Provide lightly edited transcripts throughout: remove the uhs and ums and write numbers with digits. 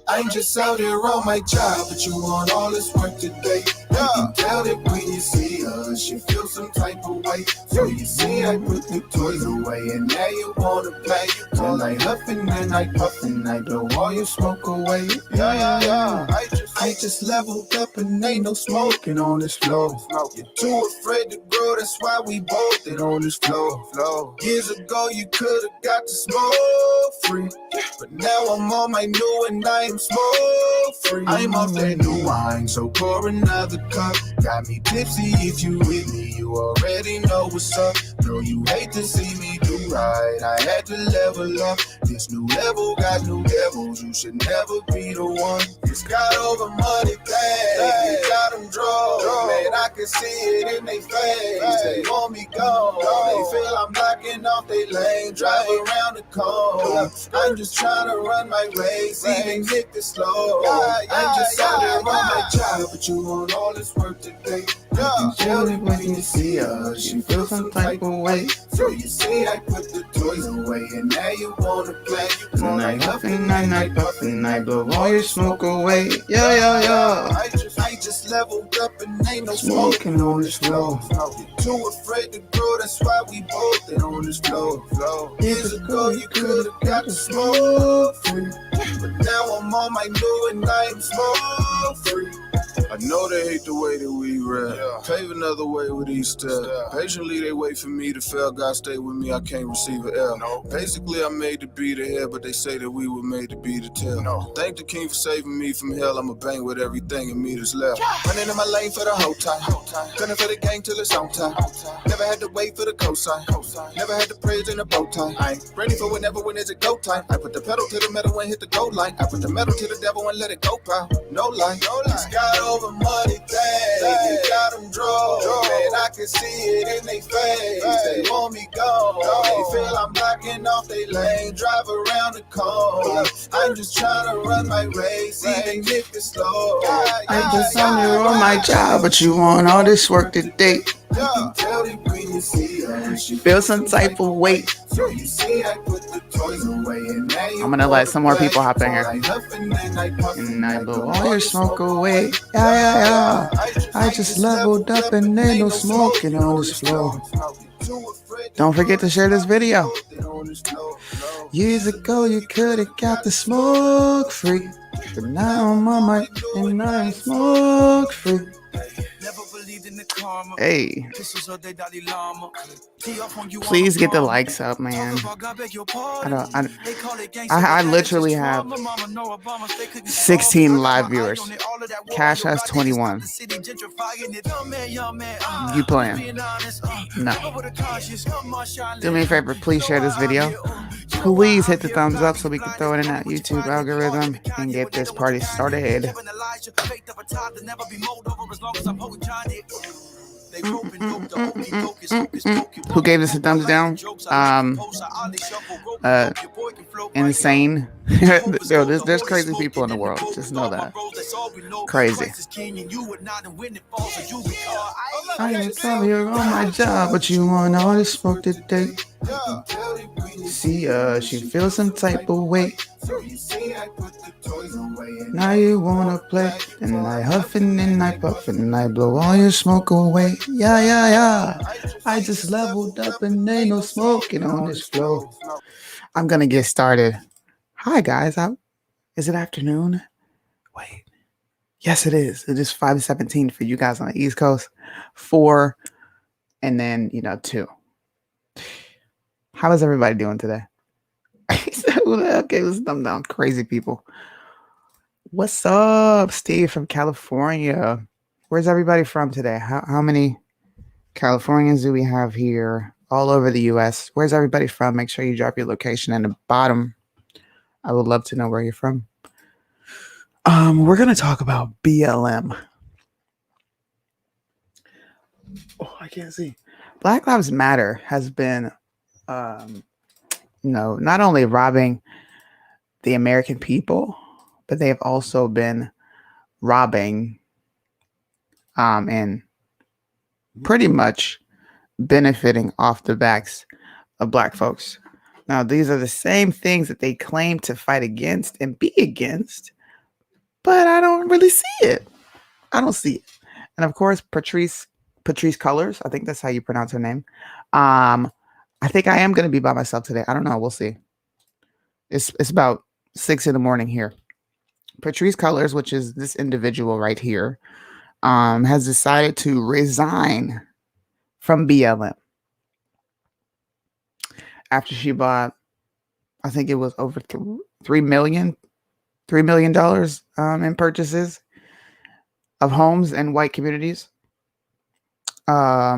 I'm just out here on my job, but you want all this work today. You can tell that when you see us, you feel some type of way. So you see, I put the toys away, and now you wanna play. Till I huffing and I puffing, I blow all your smoke away. Yeah. I just leveled up and ain't no smoking on this floor. You're too afraid to grow, that's why we bolted on this floor. Years ago, you could've got the smoke free. But now I'm on my new and I am smoke free. I'm off that new wine, so pour another cup. Got me tipsy if you with me, you already know what's up. Know you hate to see me do right, I had to level up. This new level got new devils, you should never be the one. It's got over money things, you got them draw. Man, I can see it in they face, they want me gone. They feel I'm blocking off they lane, drive around the cone. I'm just trying to run my race, even hit the slow. I'm just out there on my job, but you want all this work today. You can tell it when you see us, you feel some type of way. So you see, I put the toys away, and now you wanna play. And I huffing, I puffing, I blow all your smoke away. Yeah. I just leveled up and ain't no smoking on this floor. You're too afraid to grow, that's why we bolted on this floor. Years ago, you could've got the smoke free, but now I'm on my new and I am smoke free. I know they hate the way that we rap. Pave another way with each step. Patiently they wait for me to fail. God stay with me, I can't receive an L. Basically I'm made to be the head, but they say that we were made to be the tail. Thank the king for saving me from hell. I'ma bang with everything in me that's left. Running in my lane for the whole time. Gunning for the gang till it's on time. Never had to wait for the cosign. Never had to praise in a bow tie. I ain't ready for whenever, when is it go time. I put the pedal to the metal and hit the goal line. I put the metal to the devil and let it go, pal. No lie. It's got over money things, you got them draw. Man, I can see it in they face, they want me gone. They feel I'm blocking off they lane, drive around the cone. I'm just trying to run my race, even if it's slow. I'm just out here on my job, but you want all this work today. You can tell that when you see us, you Feel some type of weight. So you see, I put the toys away, and now you I'm gonna let some more people hop in here. And I blow all your smoke away. Yeah. I just leveled up and ain't no smoking on this floor. Don't forget to share this video. Years ago, you could've got the smoke free, but now I'm on my and I'm smoke free. Hey, please get the likes up, man. I literally have 16 live viewers. Cash has 21. You playing? No. Do me a favor, please share this video. Please hit the thumbs up so we can throw it in that YouTube algorithm and get this party started. Who gave this a thumbs down? Insane. Yo, there's crazy people in the world. Just know that. Crazy. I ain't telling you on my job, but you want all this smoke today. See, she feels some type of way. Now you wanna play, and I huffing and I puffing and I blow all your smoke away. Yeah. I just leveled up and ain't no smoking on this floor. I'm gonna get started. Hi guys, is it afternoon? Wait, yes it is. It is 5:17 for you guys on the East Coast. 4, and then 2. How is everybody doing today? Who the hell gave us a thumb down? Crazy people. What's up, Steve from California? Where's everybody from today? How many Californians do we have here? All over the U.S. Where's everybody from? Make sure you drop your location in the bottom. I would love to know where you're from. We're going to talk about BLM. Oh, I can't see. Black Lives Matter has been, not only robbing the American people, but they have also been robbing and pretty much benefiting off the backs of Black folks. Now, these are the same things that they claim to fight against and be against, but I don't really see it. I don't see it. And of course, Patrice Colors, I think that's how you pronounce her name. I think I am going to be by myself today. I don't know. We'll see. It's about 6 a.m. here. Patrice Colors, which is this individual right here, has decided to resign from BLM after she bought, I think it was over $3 million in purchases of homes in white communities.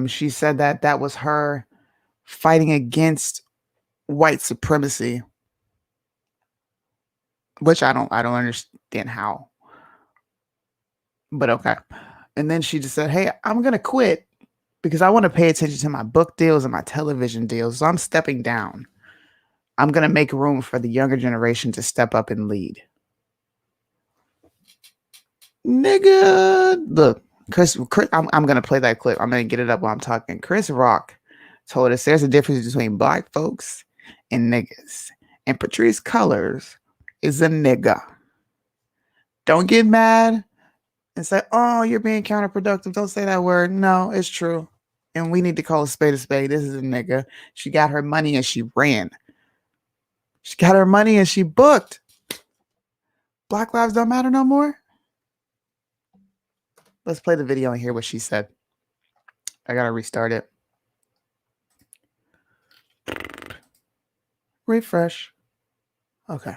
She said that was her fighting against white supremacy, which I don't understand how, but okay. And then she just said, "Hey, I'm gonna quit because I want to pay attention to my book deals and my television deals. So I'm stepping down. I'm gonna make room for the younger generation to step up and lead." Nigga, look, Chris I'm gonna play that clip. I'm gonna get it up while I'm talking. Chris Rock told us there's a difference between Black folks and niggas, and Patrice Colors is a nigga. Don't get mad and say, "Oh, you're being counterproductive." Don't say that word. No, it's true. And we need to call a spade a spade. This is a nigga. She got her money and she ran. She got her money and she booked. Black lives don't matter no more. Let's play the video and hear what she said. I gotta restart it. Refresh. Okay.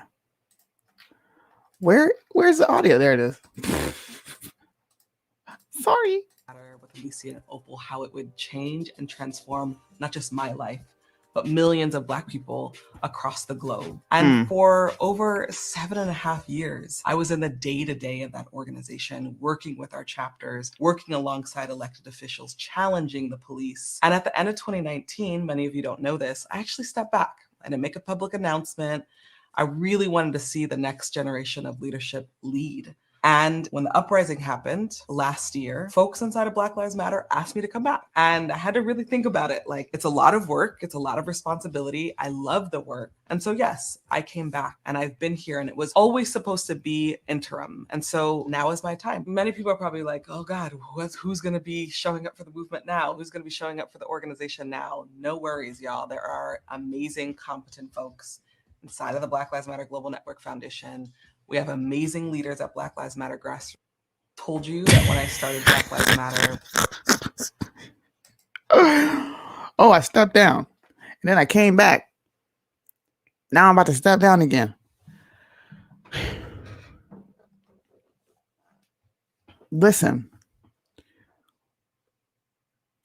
Where's the audio? There it is. Sorry. With Alicia and Opal, how it would change and transform not just my life, but millions of Black people across the globe. And for over 7.5 years, I was in the day-to-day of that organization, working with our chapters, working alongside elected officials, challenging the police. And at the end of 2019, many of you don't know this, I actually stepped back. I didn't make a public announcement. I really wanted to see the next generation of leadership lead. And when the uprising happened last year, folks inside of Black Lives Matter asked me to come back. And I had to really think about it. Like, it's a lot of work. It's a lot of responsibility. I love the work. And so, yes, I came back and I've been here, and it was always supposed to be interim. And so now is my time. Many people are probably like, oh God, who's going to be showing up for the movement now? Who's going to be showing up for the organization now? No worries, y'all. There are amazing, competent folks inside of the Black Lives Matter Global Network Foundation. We have amazing leaders at Black Lives Matter Grassroots. Told you that when I started Black Lives Matter. Oh, I stepped down. And then I came back. Now I'm about to step down again. Listen.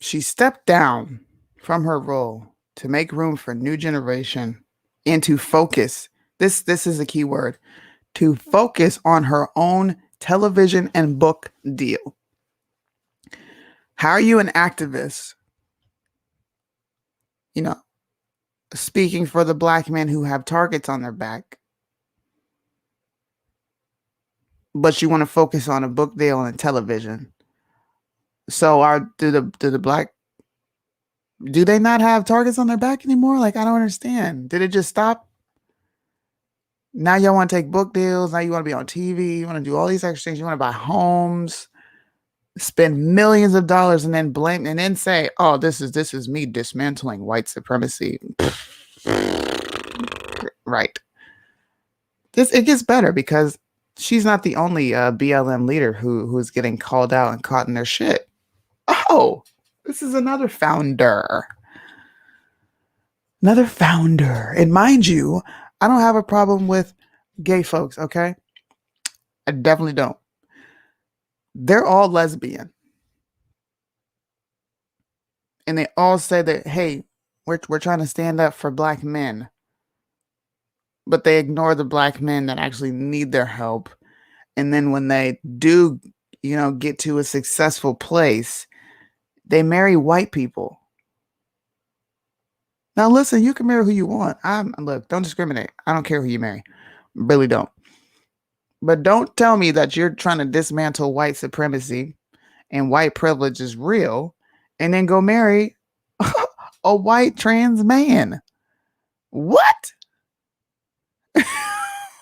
She stepped down from her role to make room for new generation and to focus. This is a key word. To focus on her own television and book deal. How are you an activist? You know, speaking for the Black men who have targets on their back, but you want to focus on a book deal and television. So do they not have targets on their back anymore? Like, I don't understand. Did it just stop? Now y'all want to take book deals. Now you want to be on TV. You want to do all these extra things. You want to buy homes, spend millions of dollars, and then blame and then say, "Oh, this is me dismantling white supremacy." Right. It gets better because she's not the only BLM leader who's getting called out and caught in their shit. Oh, this is another founder. Another founder. And mind you, I don't have a problem with gay folks, okay? I definitely don't. They're all lesbian. And they all say that, hey, we're trying to stand up for Black men. But they ignore the Black men that actually need their help. And then when they do, get to a successful place, they marry white people. Now, listen, you can marry who you want. Look, don't discriminate. I don't care who you marry. Really don't. But don't tell me that you're trying to dismantle white supremacy and white privilege is real and then go marry a white trans man. What?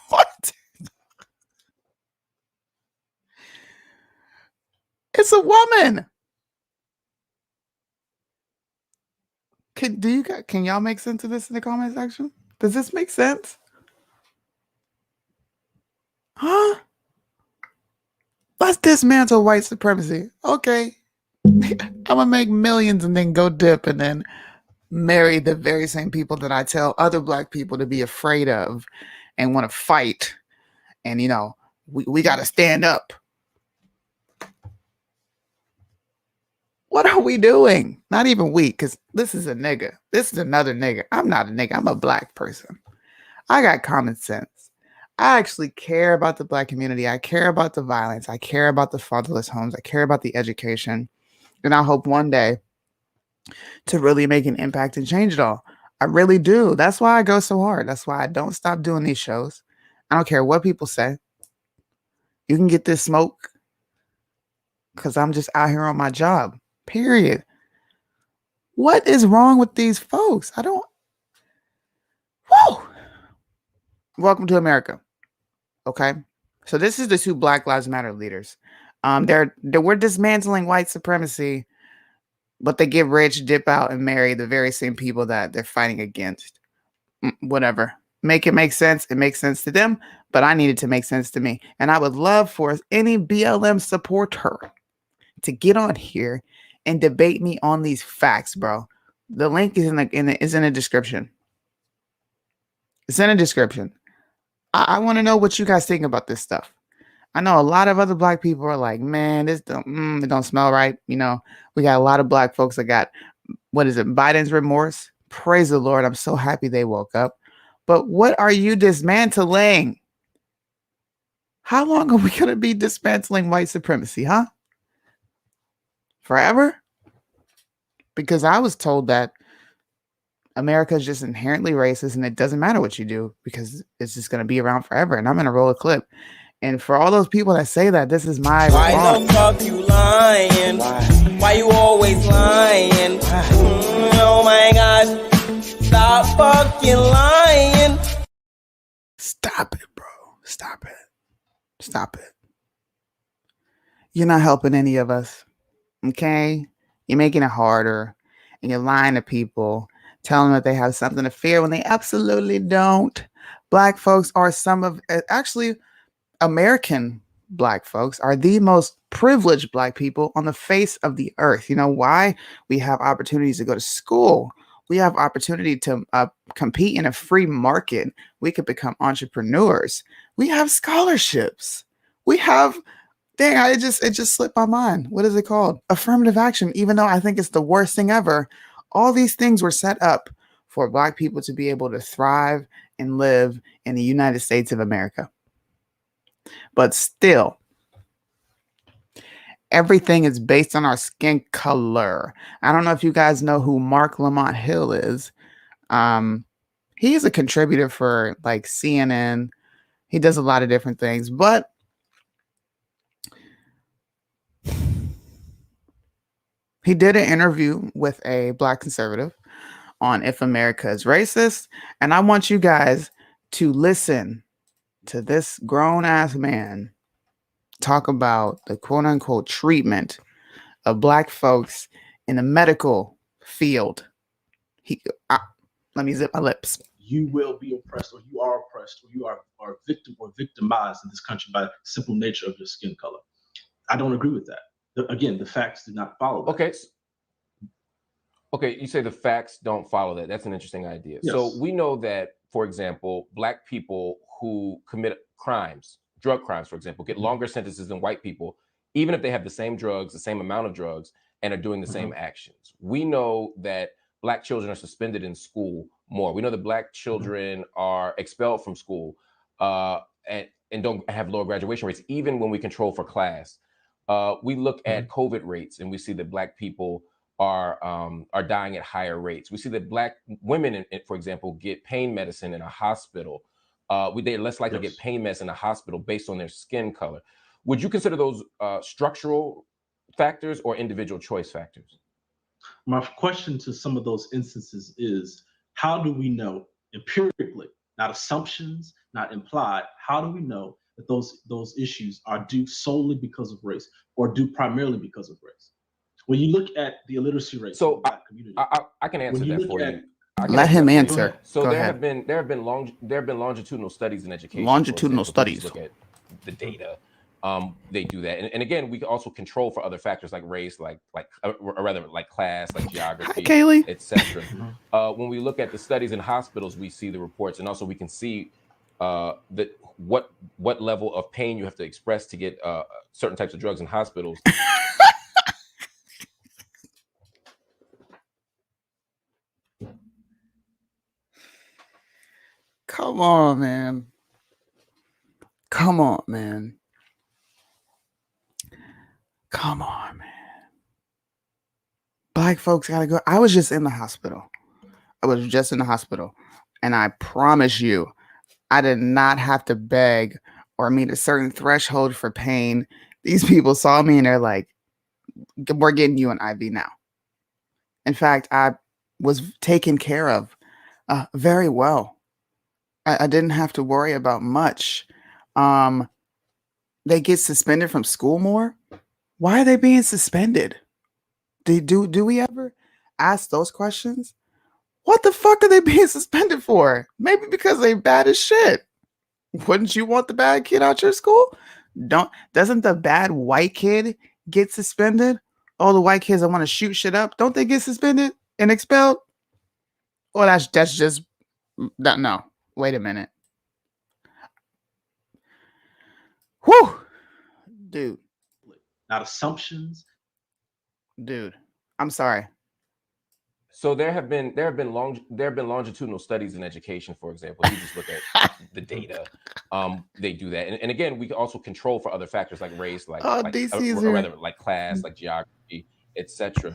What? It's a woman. Can y'all make sense of this in the comment section? Does this make sense? Huh? Let's dismantle white supremacy. Okay. I'm gonna make millions and then go dip and then marry the very same people that I tell other black people to be afraid of and want to fight. And we gotta stand up. What are we doing? Not even we, because this is a nigga. This is another nigga. I'm not a nigga. I'm a black person. I got common sense. I actually care about the black community. I care about the violence. I care about the fatherless homes. I care about the education. And I hope one day to really make an impact and change it all. I really do. That's why I go so hard. That's why I don't stop doing these shows. I don't care what people say. You can get this smoke because I'm just out here on my job. Period. What is wrong with these folks? I don't. Whoa. Welcome to America. Okay. So this is the two Black Lives Matter leaders. We're dismantling white supremacy, but they get rich, dip out, and marry the very same people that they're fighting against. Whatever. Make it make sense. It makes sense to them, but I need it to make sense to me. And I would love for any BLM supporter to get on here and debate me on these facts, bro. The link is in the description. It's in the description. I want to know what you guys think about this stuff. I know a lot of other black people are like, man, it don't smell right. We got a lot of black folks that got, what is it, Biden's remorse. Praise the Lord. I'm so happy they woke up. But what are you dismantling? How long are we going to be dismantling white supremacy, huh? Forever? Because I was told that America is just inherently racist and it doesn't matter what you do because it's just going to be around forever. And I'm going to roll a clip. And for all those people that say that, this is my response. Why the fuck you lying? Why you always lying? Oh my gosh. Stop fucking lying. Stop it, bro. Stop it. Stop it. You're not helping any of us. Okay? You're making it harder. And you're lying to people, telling them that they have something to fear when they absolutely don't. Black folks are actually, American black folks are the most privileged black people on the face of the earth. You know why? We have opportunities to go to school. We have opportunity to compete in a free market. We could become entrepreneurs. We have scholarships. We have, it just slipped my mind. What is it called? Affirmative action, even though I think it's the worst thing ever. All these things were set up for black people to be able to thrive and live in the United States of America. But still, everything is based on our skin color. I don't know if you guys know who Mark Lamont Hill is. He is a contributor for like CNN. He does a lot of different things, but he did an interview with a black conservative on if America is racist. And I want you guys to listen to this grown-ass man talk about the quote-unquote treatment of black folks in the medical field. Let me zip my lips. You will be oppressed, or you are oppressed, or you are victim or victimized in this country by the simple nature of your skin color. I don't agree with that. Again, the facts do not follow that. Okay, you say the facts don't follow that. That's an interesting idea. Yes. So we know that, for example, black people who commit crimes, drug crimes, for example, get longer sentences than white people, even if they have the same drugs, the same amount of drugs, and are doing the same actions. We know that black children are suspended in school more. We know that black children are expelled from school and don't have lower graduation rates, even when we control for class. We look at COVID rates and we see that black people are dying at higher rates. We see that black women, for example, get pain medicine in a hospital. They're less likely to get pain medicine in a hospital based on their skin color. Would you consider those structural factors or individual choice factors? My question to some of those instances is, how do we know empirically, not assumptions, not implied, how do we know that those issues are due solely because of race or due primarily because of race? When you look at the illiteracy rates in the Black community, I can answer that for you. Let him answer. So Go there ahead. have been longitudinal studies in education. Longitudinal for example, studies. Look at the data. They do that, and again, we can also control for other factors like race, like class, like geography, Kaylee, etc. When we look at the studies in hospitals, we see the reports, and also we can see that what level of pain you have to express to get certain types of drugs in hospitals. Come on, man. Come on, man. Come on, man. Black folks gotta go. I was just in the hospital. And I promise you, I did not have to beg or meet a certain threshold for pain. These people saw me and they're like, we're getting you an IV now. In fact, I was taken care of very well. I didn't have to worry about much. They get suspended from school more. Why are they being suspended? Do we ever ask those questions? What the fuck are they being suspended for? Maybe because they bad as shit. Wouldn't you want the bad kid out your school? Doesn't the bad white kid get suspended? All the white kids that want to shoot shit up, don't they get suspended and expelled? Well, that's just that. No, wait a minute. Whew, dude. Not assumptions. Dude, I'm sorry. So there have been longitudinal studies in education, for example. You just look at the data. They do that, and again, we can also control for other factors like race, like class, like geography, etc.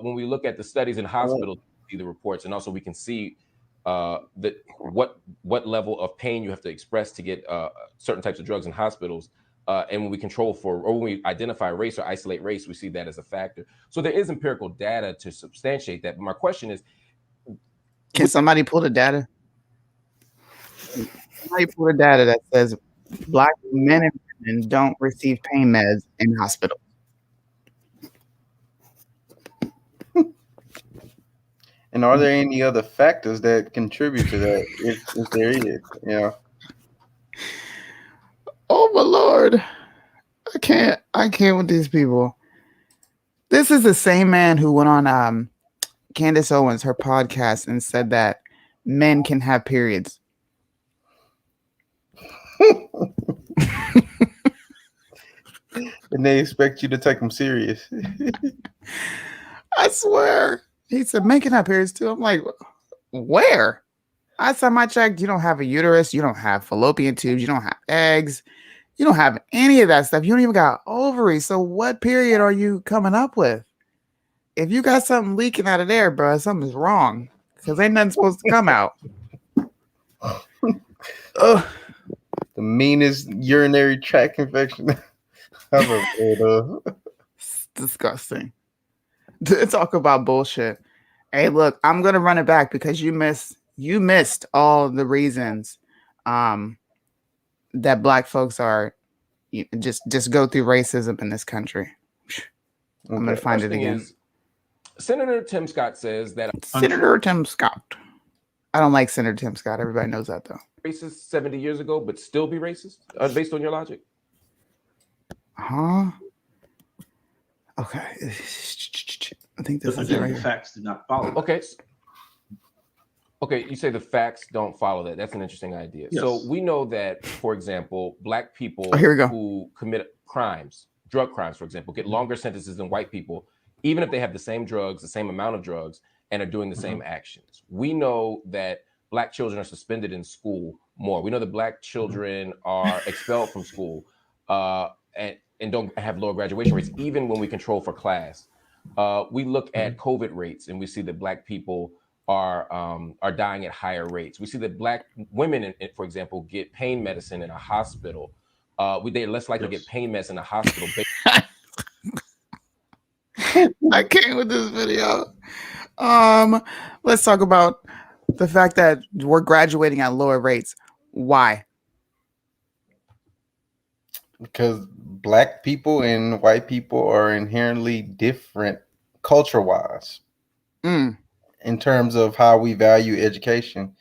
When we look at the studies in hospitals, we see the reports, and also we can see that what level of pain you have to express to get certain types of drugs in hospitals. And when we control for, or when we identify race or isolate race, we see that as a factor. So there is empirical data to substantiate that. But my question is, can somebody pull the data? Somebody pull the data that says Black men and women don't receive pain meds in hospitals. And are there any other factors that contribute to that? If there is, yeah. Oh my Lord. I can't with these people. This is the same man who went on Candace Owens, her podcast, and said that men can have periods. And they expect you to take them serious. I swear. He said men can have periods too. I'm like, where? Last time I checked, you don't have a uterus, you don't have fallopian tubes, you don't have eggs. You don't have any of that stuff. You don't even got ovaries. So what period are you coming up with? If you got something leaking out of there, bro, something's wrong. Because ain't nothing supposed to come out. The meanest urinary tract infection I've ever heard of. It's disgusting. Talk about bullshit. Hey, look, I'm gonna run it back because you missed all the reasons that Black folks are just go through racism in this country. Okay. I'm gonna find it again. Senator Tim Scott says that Senator Tim Scott. I don't like Senator Tim Scott. Everybody knows that though. Racist 70 years ago, but still be racist based on your logic. Huh? Okay. I think this is it right the here. Facts do not follow. Okay, you say the facts don't follow that. That's an interesting idea. Yes. So we know that, for example, Black people who commit crimes, drug crimes, for example, get longer sentences than white people, even if they have the same drugs, the same amount of drugs, and are doing the same actions. We know that Black children are suspended in school more. We know that Black children are expelled from school and don't have lower graduation rates, even when we control for class. We look at COVID rates and we see that Black people are dying at higher rates. We see that Black women, for example, get pain medicine in a hospital. They're less likely to get pain meds in a hospital. I came with this video. Let's talk about The fact that we're graduating at lower rates. Why? Because black people and white people are inherently different culture-wise in terms of how we value education.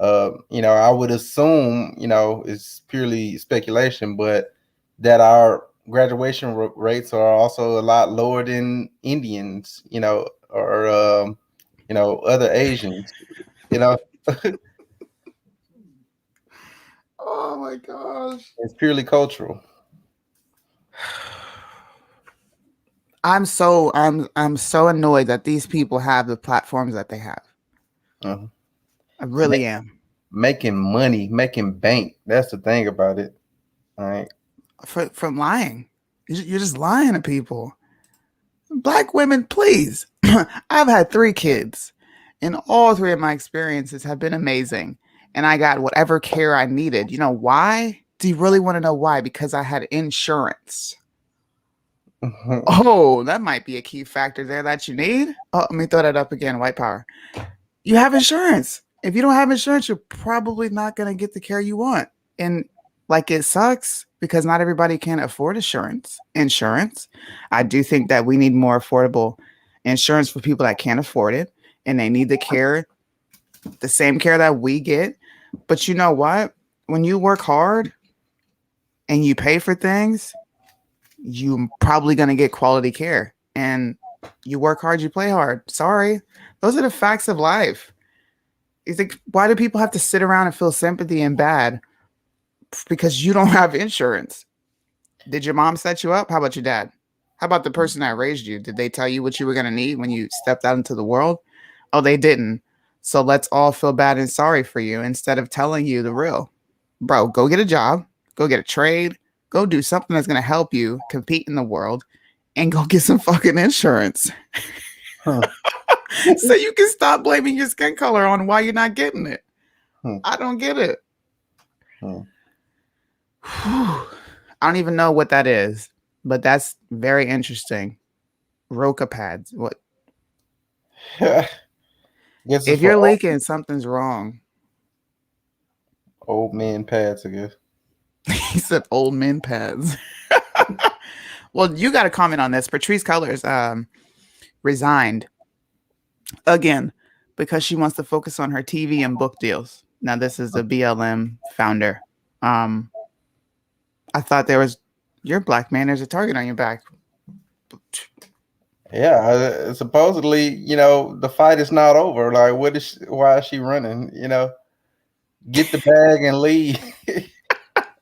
I would assume, it's purely speculation, but that our graduation rates are also a lot lower than Indians, or other Asians, Oh my gosh. It's purely cultural. I'm so annoyed that these people have the platforms that they have. Uh-huh. I really am. Making money, making bank. That's the thing about it. All right. From lying. You're just lying to people. Black women, please. I've had 3 kids, and all 3 of my experiences have been amazing. And I got whatever care I needed. You know why? Do you really want to know why? Because I had insurance. Oh, that might be a key factor there that you need. Oh, let me throw that up again. White power. You have insurance. If you don't have insurance, you're probably not going to get the care you want. And like, it sucks because not everybody can afford insurance. I do think that we need more affordable insurance for people that can't afford it, and they need the same care that we get. But you know what? When you work hard and you pay for things, you're probably going to get quality care. And you work hard, you play hard. Sorry. Those are the facts of life. You think, why do people have to sit around and feel sympathy and bad because you don't have insurance? Did your mom set you up? How about your dad? How about the person that raised you? Did they tell you what you were going to need when you stepped out into the world? Oh, they didn't. So let's all feel bad and sorry for you instead of telling you the real. Bro, go get a job, go get a trade, go do something that's going to help you compete in the world, and go get some fucking insurance. So you can stop blaming your skin color on why you're not getting it. I don't get it. I don't even know what that is, but that's very interesting. Roca pads. What? If you're leaking, something's wrong. Old man pads, I guess. He said old men pads. Well, you got to comment on this. Patrice Cullors resigned again because she wants to focus on her TV and book deals. Now, this is the BLM founder. I thought you're a black man. There's a target on your back. Yeah, supposedly, the fight is not over. Like, why is she running? Get the bag and leave.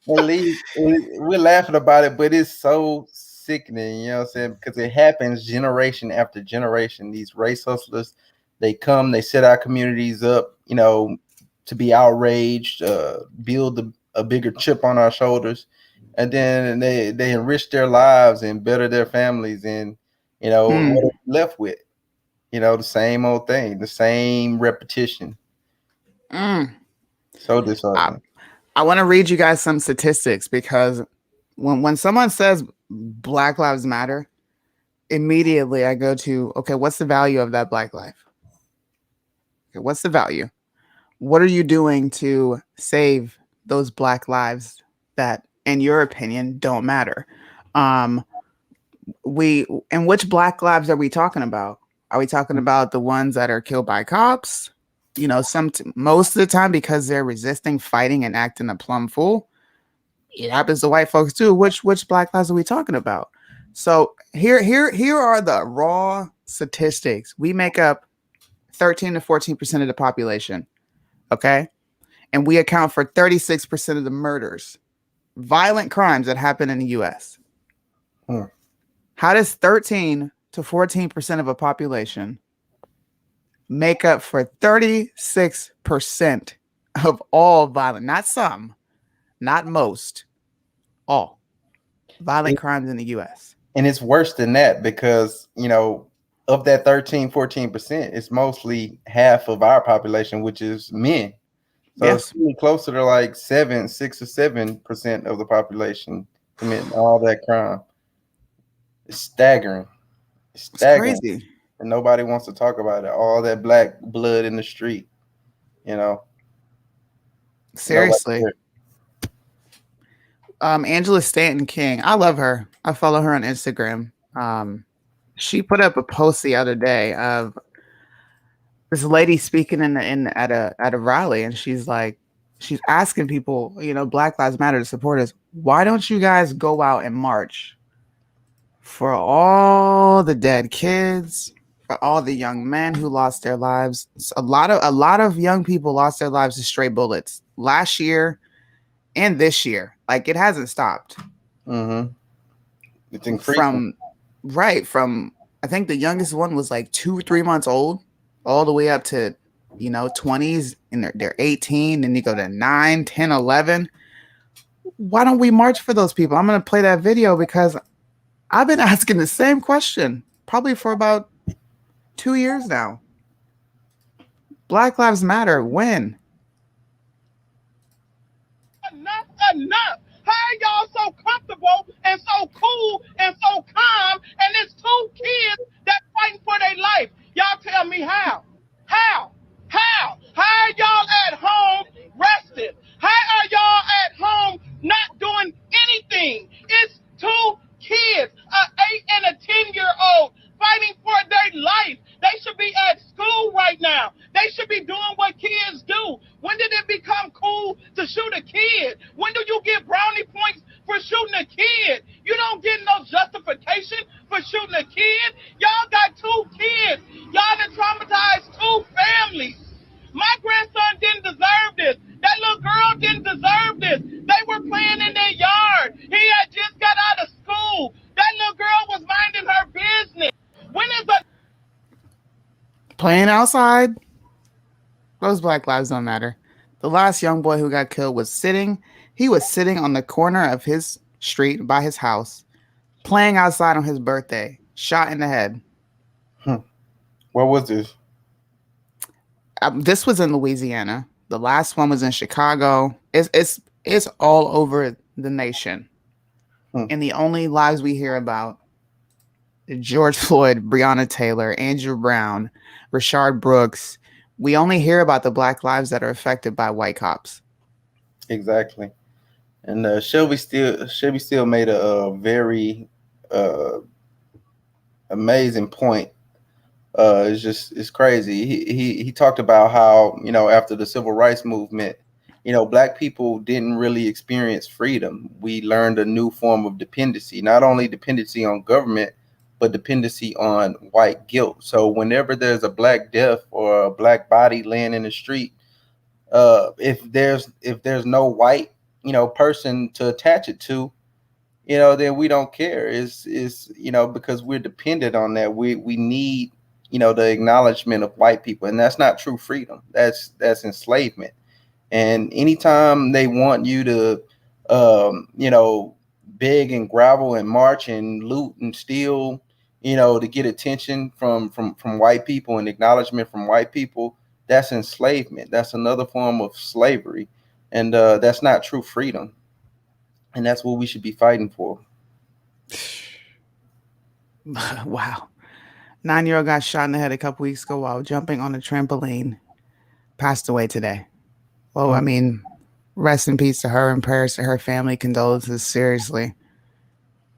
We're laughing about it, but it's so sickening, you know what I'm saying? Because it happens generation after generation. These race hustlers, they come, they set our communities up, to be outraged, build a bigger chip on our shoulders, and then they enrich their lives and better their families, and what are we left with? The same old thing, the same repetition. So disheartening. I want to read you guys some statistics because when someone says Black Lives Matter, immediately I go to, okay, what's the value of that Black life? Okay, what's the value? What are you doing to save those Black lives that, in your opinion, don't matter? And which Black lives are we talking about? Are we talking about the ones that are killed by cops? Most of the time because they're resisting, fighting, and acting a plumb fool. It happens to white folks too. Which Black lives are we talking about? So here are the raw statistics. We make up 13 to 14% of the population. Okay. And we account for 36% of the murders, violent crimes that happen in the US. How does 13 to 14% of a population make up for 36% of all violent, not some, not most, all violent crimes in the US? And it's worse than that because, of that 13, 14%, it's mostly half of our population, which is men. So it's really closer to like 6 or 7% of the population committing all that crime. It's staggering. It's crazy. And nobody wants to talk about it. All that black blood in the street. You know, Seriously. Angela Stanton King. I love her. I follow her on Instagram. She put up a post the other day of this lady speaking at a rally, and she's asking people, Black Lives Matter to support us. Why don't you guys go out and march for all the dead kids, for all the young men who lost their lives? A lot of young people lost their lives to stray bullets last year and this year. Like, it hasn't stopped. Mm-hmm. It's increasing. From I think the youngest one was like 2-3 months old, all the way up to 20s, and they're 18, and you go to 9, 10, 11. Why don't we march for those people? I'm going to play that video because I've been asking the same question probably for about 2 years now. Black Lives Matter, when? Enough. How are y'all so comfortable and so cool and so calm, and it's 2 kids that fighting for their life? Y'all tell me how? How are y'all at home rested? How are y'all at home not doing anything? It's 2 kids, an 8 and a 10-year-old, fighting for their life. They should be at school right now. They should be doing what kids do. When did it become cool to shoot a kid? When do you get brownie points for shooting a kid? You don't get no justification for shooting a kid. Y'all got 2 kids. Y'all done traumatized 2 families. My grandson didn't deserve this. That little girl didn't deserve this. They were playing in their yard. He had just got out of school. That little girl was minding her business. When is a Playing outside? Those Black lives don't matter. The last young boy who got killed was sitting on the corner of his street by his house, playing outside on his birthday, shot in the head. What was this? This was in Louisiana. The last one was in Chicago. It's all over the nation. And the only lives we hear about: George Floyd, Breonna Taylor, Andrew Brown, Rashard Brooks. We only hear about the Black lives that are affected by white cops. Exactly. And Shelby still made a very amazing point. It's crazy. He talked about how, after the civil rights movement, Black people didn't really experience freedom. We learned a new form of dependency, not only dependency on government, but dependency on white guilt. So whenever there's a Black death or a Black body laying in the street, if there's no white, person to attach it to, then we don't care. Is because we're dependent on that. We need, the acknowledgement of white people, and that's not true freedom. That's enslavement. And anytime they want you to, beg and grovel and march and loot and steal, to get attention from white people and acknowledgement from white people, that's enslavement. That's another form of slavery, and that's not true freedom. And that's what we should be fighting for. Wow. 9-year-old got shot in the head a couple weeks ago while jumping on a trampoline. Passed away today. Well, I mean, rest in peace to her, and prayers to her family. Condolences, seriously.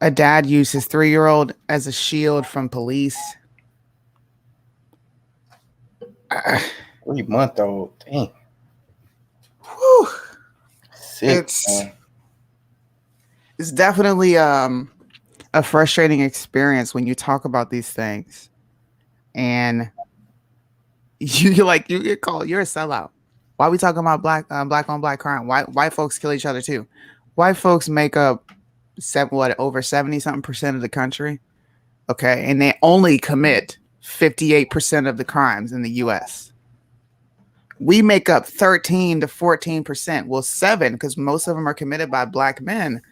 A dad used his 3-year-old as a shield from police. 3-month-old. Dang. Whew. Sick, it's definitely a frustrating experience when you talk about these things, and you get called, you're a sellout. Why are we talking about black on black crime? White folks kill each other too. White folks make up over 70-something% of the country. Okay, and they only commit 58% of the crimes in the U.S. We make up 13 to 14%. Well, 7, because most of them are committed by Black men.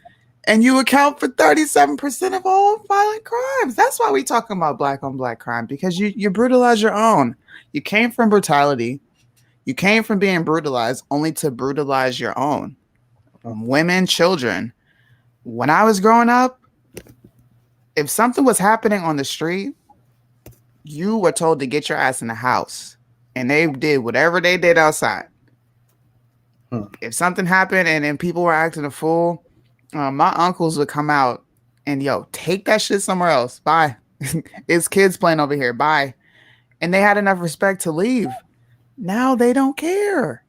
And you account for 37% of all violent crimes. That's why we talking about black on black crime, because you brutalize your own. You came from brutality. You came from being brutalized only to brutalize your own. Women, children. When I was growing up, if something was happening on the street, you were told to get your ass in the house. and they did whatever they did outside. If something happened and then people were acting a fool, my uncles would come out and take that shit somewhere else. Bye. It's kids playing over here. Bye. And they had enough respect to leave. Now they don't care.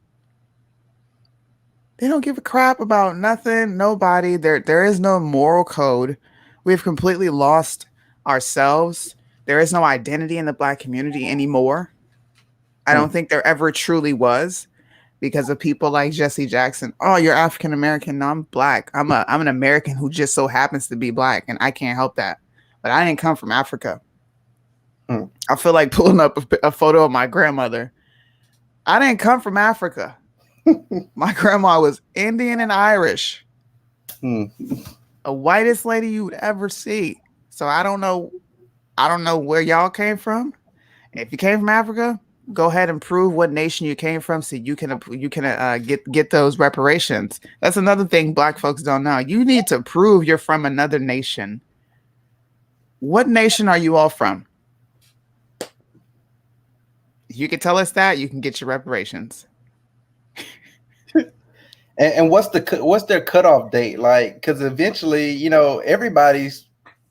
They don't give a crap about nothing, nobody. There is no moral code. We've completely lost ourselves. There is no identity in the Black community anymore. I don't think there ever truly was, because of people like Jesse Jackson. Oh, you're African American. No, I'm Black. I'm an American who just so happens to be Black, and I can't help that. But I didn't come from Africa. I feel like pulling up a photo of my grandmother. I didn't come from Africa. My grandma was Indian and Irish. A whitest lady you would ever see. So I don't know where y'all came from. If you came from Africa, go ahead and prove what nation you came from, so you can get those reparations. That's another thing Black folks don't know. You need to prove you're from another nation. What nation are you all from? If you can tell us that, you can get your reparations. And what's their cutoff date? Like, because eventually, everybody's,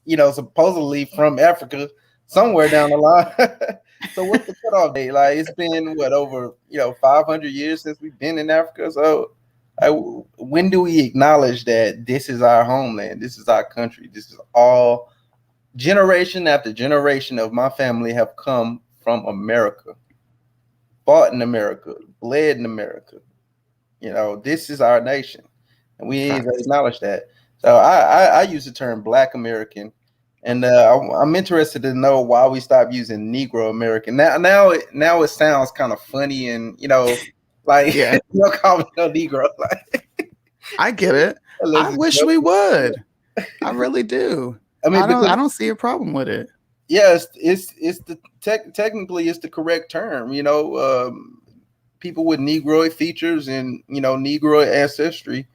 supposedly from Africa somewhere down the line. So what's the cutoff date? Like, it's been over 500 years since we've been in Africa. So when do we acknowledge that this is our homeland? This is our country. This is all generation after generation of my family have come from America, fought in America, bled in America. This is our nation, and we need to acknowledge that. So I use the term Black American, and I'm interested to know why we stopped using Negro American. Now it sounds kind of funny, and like Yeah. call me no Negro. Like, I get it. I wish we would. I really do. I mean, I don't see a problem with it. Yes, it's the technically it's the correct term. People with Negroid features and Negroid ancestry,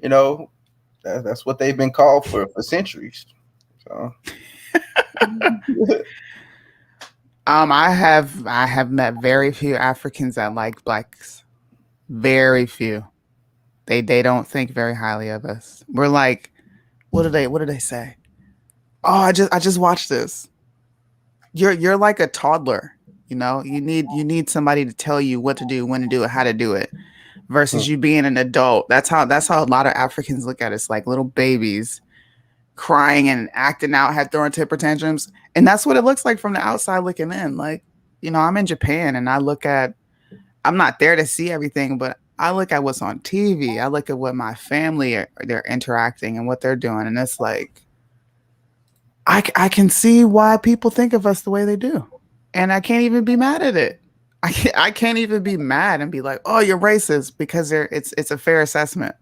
that's what they've been called for centuries. So, I have met very few Africans that like Blacks. Very few. They don't think very highly of us. We're like, what do they say? Oh, I just watched this. You're like a toddler. You need somebody to tell you what to do, when to do it, how to do it, versus you being an adult. That's how a lot of Africans look at us, like little babies crying and acting out, throwing temper tantrums. And that's what it looks like from the outside looking in. Like, I'm in Japan and I'm not there to see everything, but I look at what's on TV. I look at what my family they're interacting and what they're doing. And it's like, I can see why people think of us the way they do. And I can't even be mad at it. I can't even be mad and be like, oh, you're racist, because it's a fair assessment.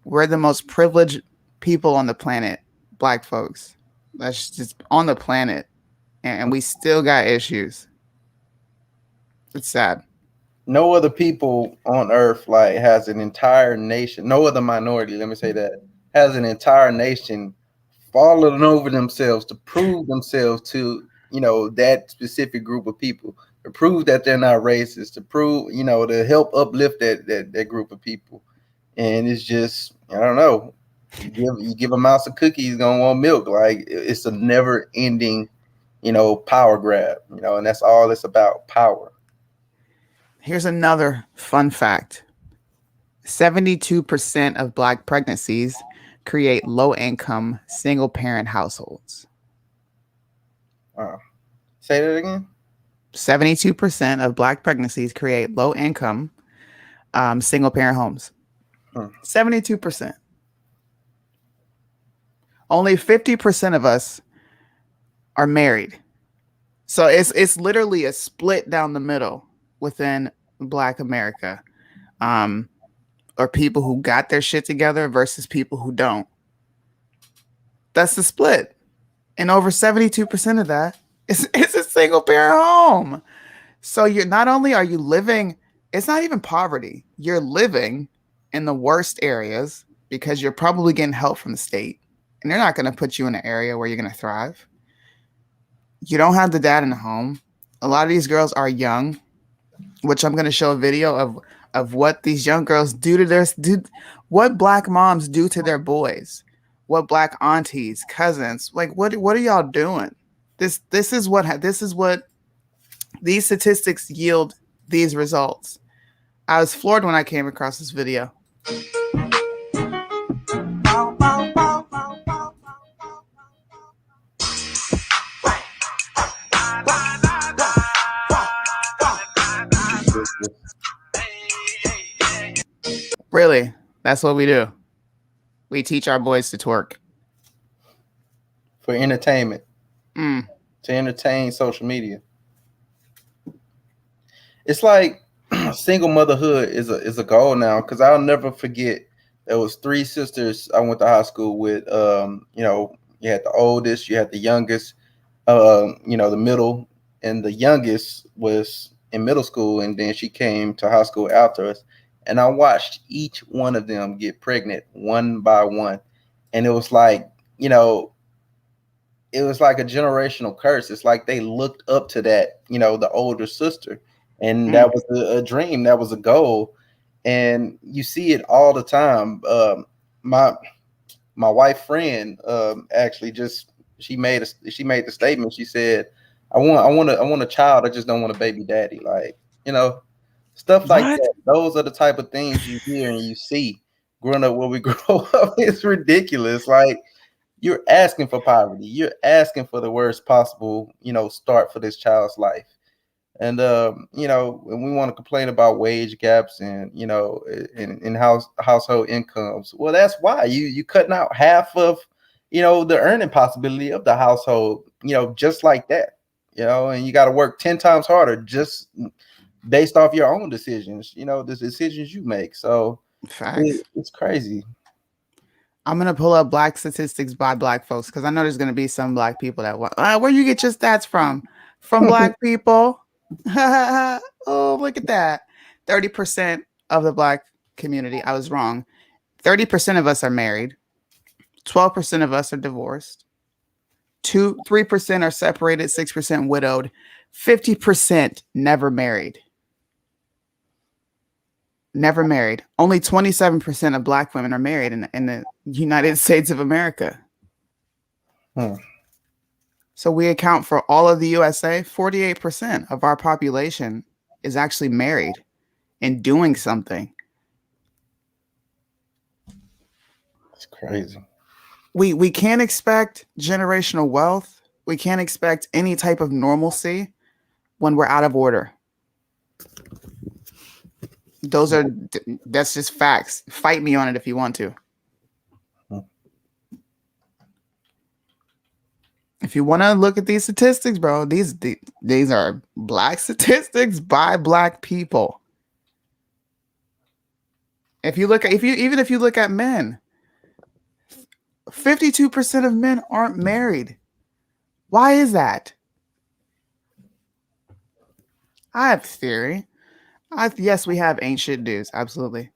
We're the most privileged people on the planet, Black folks. That's just on the planet. And we still got issues. It's sad. No other people on earth has an entire nation, no other minority, let me say that, has an entire nation falling over themselves to prove themselves to that specific group of people, to prove that they're not racist, to prove to help uplift that group of people. And it's just, I don't know, you give a mouse a cookie, he's gonna want milk. Like, it's a never ending power grab, and that's all it's about, power. Here's another fun fact. 72% of Black pregnancies create low-income single-parent households. Wow. Say that again? 72% of Black pregnancies create low-income single-parent homes. 72%. Only 50% of us are married. So it's literally a split down the middle within Black America. Or people who got their shit together versus people who don't. That's the split. And over 72% of that is a single parent home. So not only are you living, it's not even poverty. You're living in the worst areas because you're probably getting help from the state. And they're not going to put you in an area where you're going to thrive. You don't have the dad in the home. A lot of these girls are young, which I'm going to show a video of what these young girls do to what black moms do to their boys, what black aunties, cousins, like what are y'all doing? This is what these statistics yield these results. I was floored when I came across this video. Really, that's what we do. We teach our boys to twerk for entertainment, to entertain social media. It's like single motherhood is a goal now, because I'll never forget there was 3 sisters I went to high school with. You know, you had the oldest, you had the youngest, you know, the middle, and the youngest was in middle school, and then she came to high school after us. And I watched each one of them get pregnant one by one. And it was like, you know, it was like a generational curse. It's like they looked up to that, you know, the older sister. And that was a dream. That was a goal. And you see it all the time. My wife friend actually just, she made the statement. She said, I want a child. I just don't want a baby daddy. Like, you know, stuff like that. Those are the type of things you hear and you see growing up where we grow up. It's ridiculous. Like, you're asking for poverty. You're asking for the worst possible, you know, start for this child's life. And you know, when we want to complain about wage gaps and, you know, in household incomes, well, that's why you cutting out half of, you know, the earning possibility of the household, you know, just like that, you know, and you got to work 10 times harder just based off your own decisions, you know, the decisions you make. So it's crazy. I'm going to pull up black statistics by black folks, because I know there's going to be some black people that want, where you get your stats from black people. Oh, look at that. 30% of the black community. I was wrong. 30% of us are married. 12% of us are divorced. 3% are separated. 6% widowed. 50% never married. Never married. Only 27% of black women are married in the United States of America. So we account for all of the USA. 48% of our population is actually married and doing something. It's crazy. We can't expect generational wealth. We can't expect any type of normalcy when we're out of order. That's just facts. Fight me on it if you want to. If you want to look at these statistics, bro, these are black statistics by black people. If you look at men, 52% of men aren't married. Why is that? I have a theory. Yes, we have ain't shit dudes, absolutely.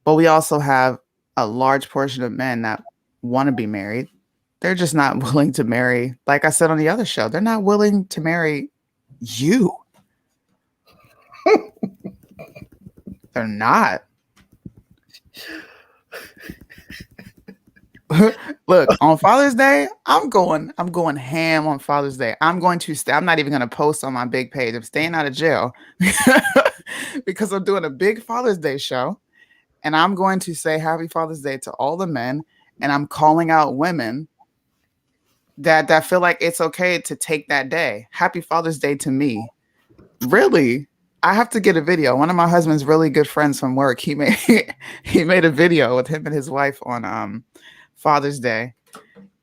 But we also have a large portion of men that want to be married. They're just not willing to marry. Like I said on the other show, they're not willing to marry you. They're not. Look, on Father's Day, I'm going ham on Father's Day. I'm not even going to post on my big page. I'm staying out of jail because I'm doing a big Father's Day show, and I'm going to say Happy Father's Day to all the men, and I'm calling out women that feel like it's okay to take that day. Happy Father's Day to me. Really? I have to get a video. One of my husband's really good friends from work, he made a video with him and his wife on Father's Day,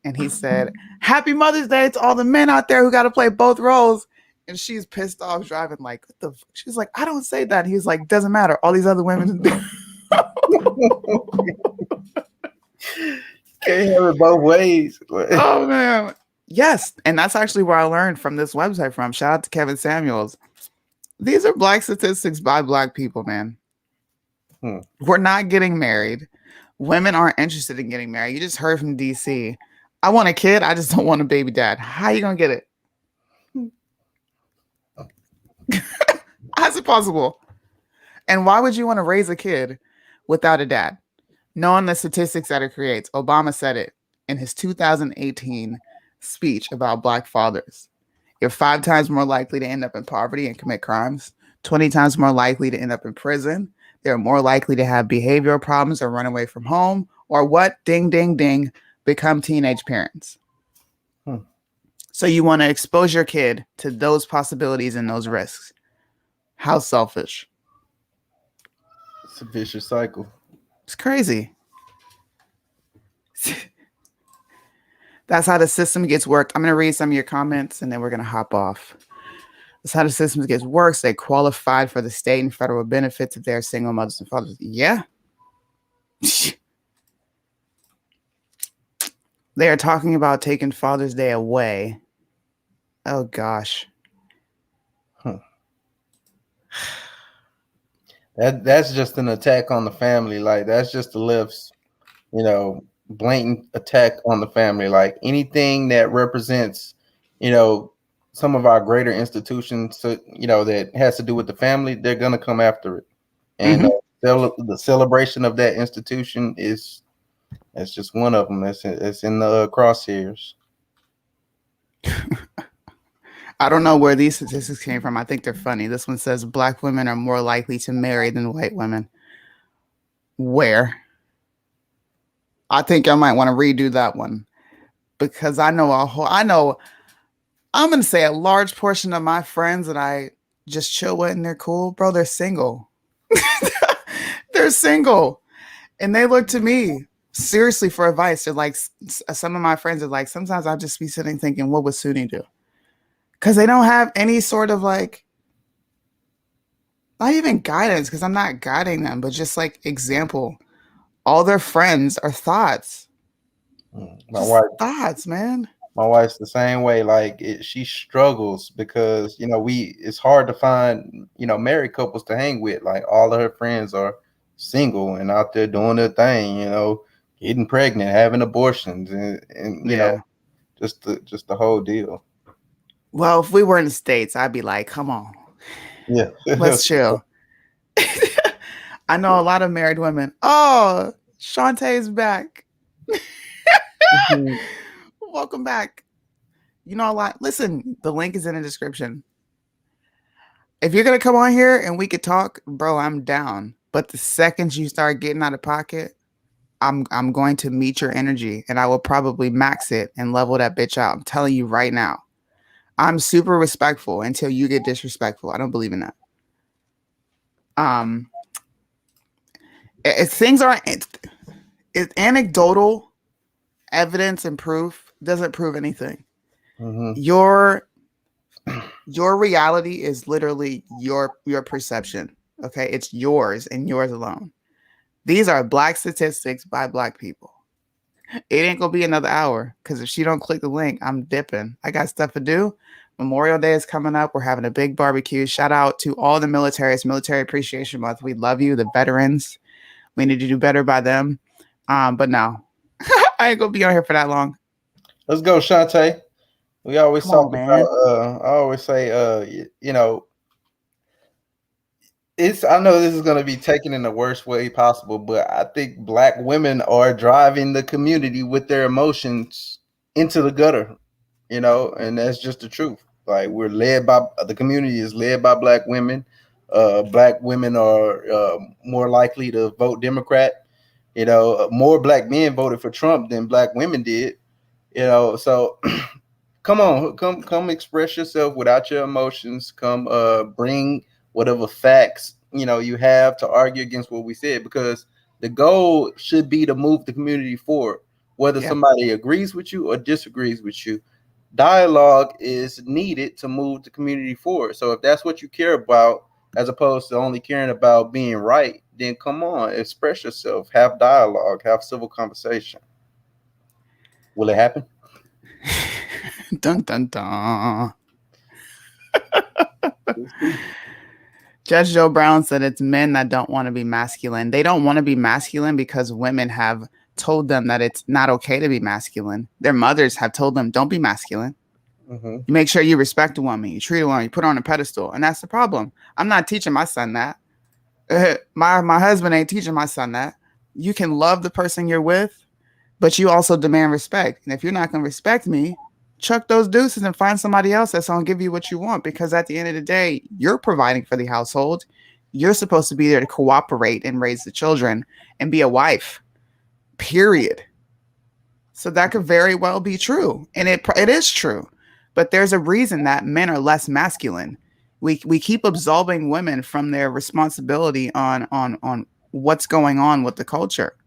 and he said, Happy Mother's Day to all the men out there who got to play both roles. And she's pissed off driving, like, what the fuck? She's like, I don't say that. He's like, doesn't matter, all these other women. Can't have it both ways. Oh man, yes. And that's actually where I learned from this website from. Shout out to Kevin Samuels. These are black statistics by black people, man. We're not getting married. Women aren't interested in getting married. You just heard from DC. I want a kid. I just don't want a baby dad. How you gonna get it? it possible? And why would you want to raise a kid without a dad? Knowing the statistics that it creates. Obama said it in his 2018 speech about Black fathers. You're 5 times more likely to end up in poverty and commit crimes, 20 times more likely to end up in prison. They're more likely to have behavioral problems or run away from home, or what? Ding, ding, ding, become teenage parents. So you want to expose your kid to those possibilities and those risks. How selfish. It's a vicious cycle. It's crazy. That's how the system gets worked. I'm going to read some of your comments and then we're going to hop off. That's how the system gets worked. They qualified for the state and federal benefits if they're single mothers and fathers. Yeah. They are talking about taking Father's Day away. Oh, gosh. That's just an attack on the family. Like, that's just the left's, blatant attack on the family. Like, anything that represents, some of our greater institutions, that has to do with the family, they're going to come after it. And the celebration of that institution that's just one of them. It's in the crosshairs. I don't know where these statistics came from. I think they're funny. This one says Black women are more likely to marry than white women. Where? I think I might want to redo that one because I'm going to say a large portion of my friends that I just chill with and they're cool, bro, they're single. They're single. And they look to me seriously for advice. They're like, some of my friends are like, sometimes I'll just be sitting thinking, what would Sunni do? Because they don't have any sort of like, not even guidance, because I'm not guiding them, but just like example. All their friends are thoughts. Thoughts, man. My wife's the same way. Like she struggles because, it's hard to find, married couples to hang with. Like all of her friends are single and out there doing their thing, getting pregnant, having abortions and just the whole deal. Well, if we were in the States, I'd be like, come on. Yeah. Let's chill. I know a lot of married women. Oh, Shantae's back. Welcome back. You know a lot. Listen, the link is in the description. If you're going to come on here and we could talk, bro, I'm down. But the second you start getting out of pocket, I'm going to meet your energy and I will probably max it and level that bitch out. I'm telling you right now. I'm super respectful until you get disrespectful. I don't believe in that. It's anecdotal evidence and proof doesn't prove anything. Your reality is literally your perception. Okay, it's yours and yours alone. These are Black statistics by Black people. It ain't gonna be another hour because if she don't click the link, I'm dipping. I got stuff to do. Memorial Day is coming up. We're having a big barbecue. Shout out to all the military. It's Military Appreciation Month. We love you, the veterans. We need to do better by them. But no, I ain't gonna be on here for that long. Let's go, Shantae. We always talk about. I always say, I know this is going to be taken in the worst way possible, but I think Black women are driving the community with their emotions into the gutter, and that's just the truth. Like the community is led by Black women. Black women are more likely to vote Democrat. More Black men voted for Trump than Black women did. So come on, come express yourself without your emotions. Come bring whatever facts you have to argue against what we said, because the goal should be to move the community forward, whether somebody agrees with you or disagrees with you. Dialogue is needed to move the community forward. So if that's what you care about, as opposed to only caring about being right, then come on, express yourself, have dialogue, have civil conversation. Will it happen? Dun dun dun. Judge Joe Brown said it's men that don't want to be masculine. They don't want to be masculine because women have told them that it's not okay to be masculine. Their mothers have told them, don't be masculine. You make sure you respect a woman, you treat a woman, you put her on a pedestal, and that's the problem. I'm not teaching my son that. My husband ain't teaching my son that. You can love the person you're with, but you also demand respect. And if you're not going to respect me, chuck those deuces and find somebody else that's going to give you what you want. Because at the end of the day, you're providing for the household. You're supposed to be there to cooperate and raise the children and be a wife, period. So that could very well be true. And it is true. But there's a reason that men are less masculine. We keep absolving women from their responsibility on what's going on with the culture.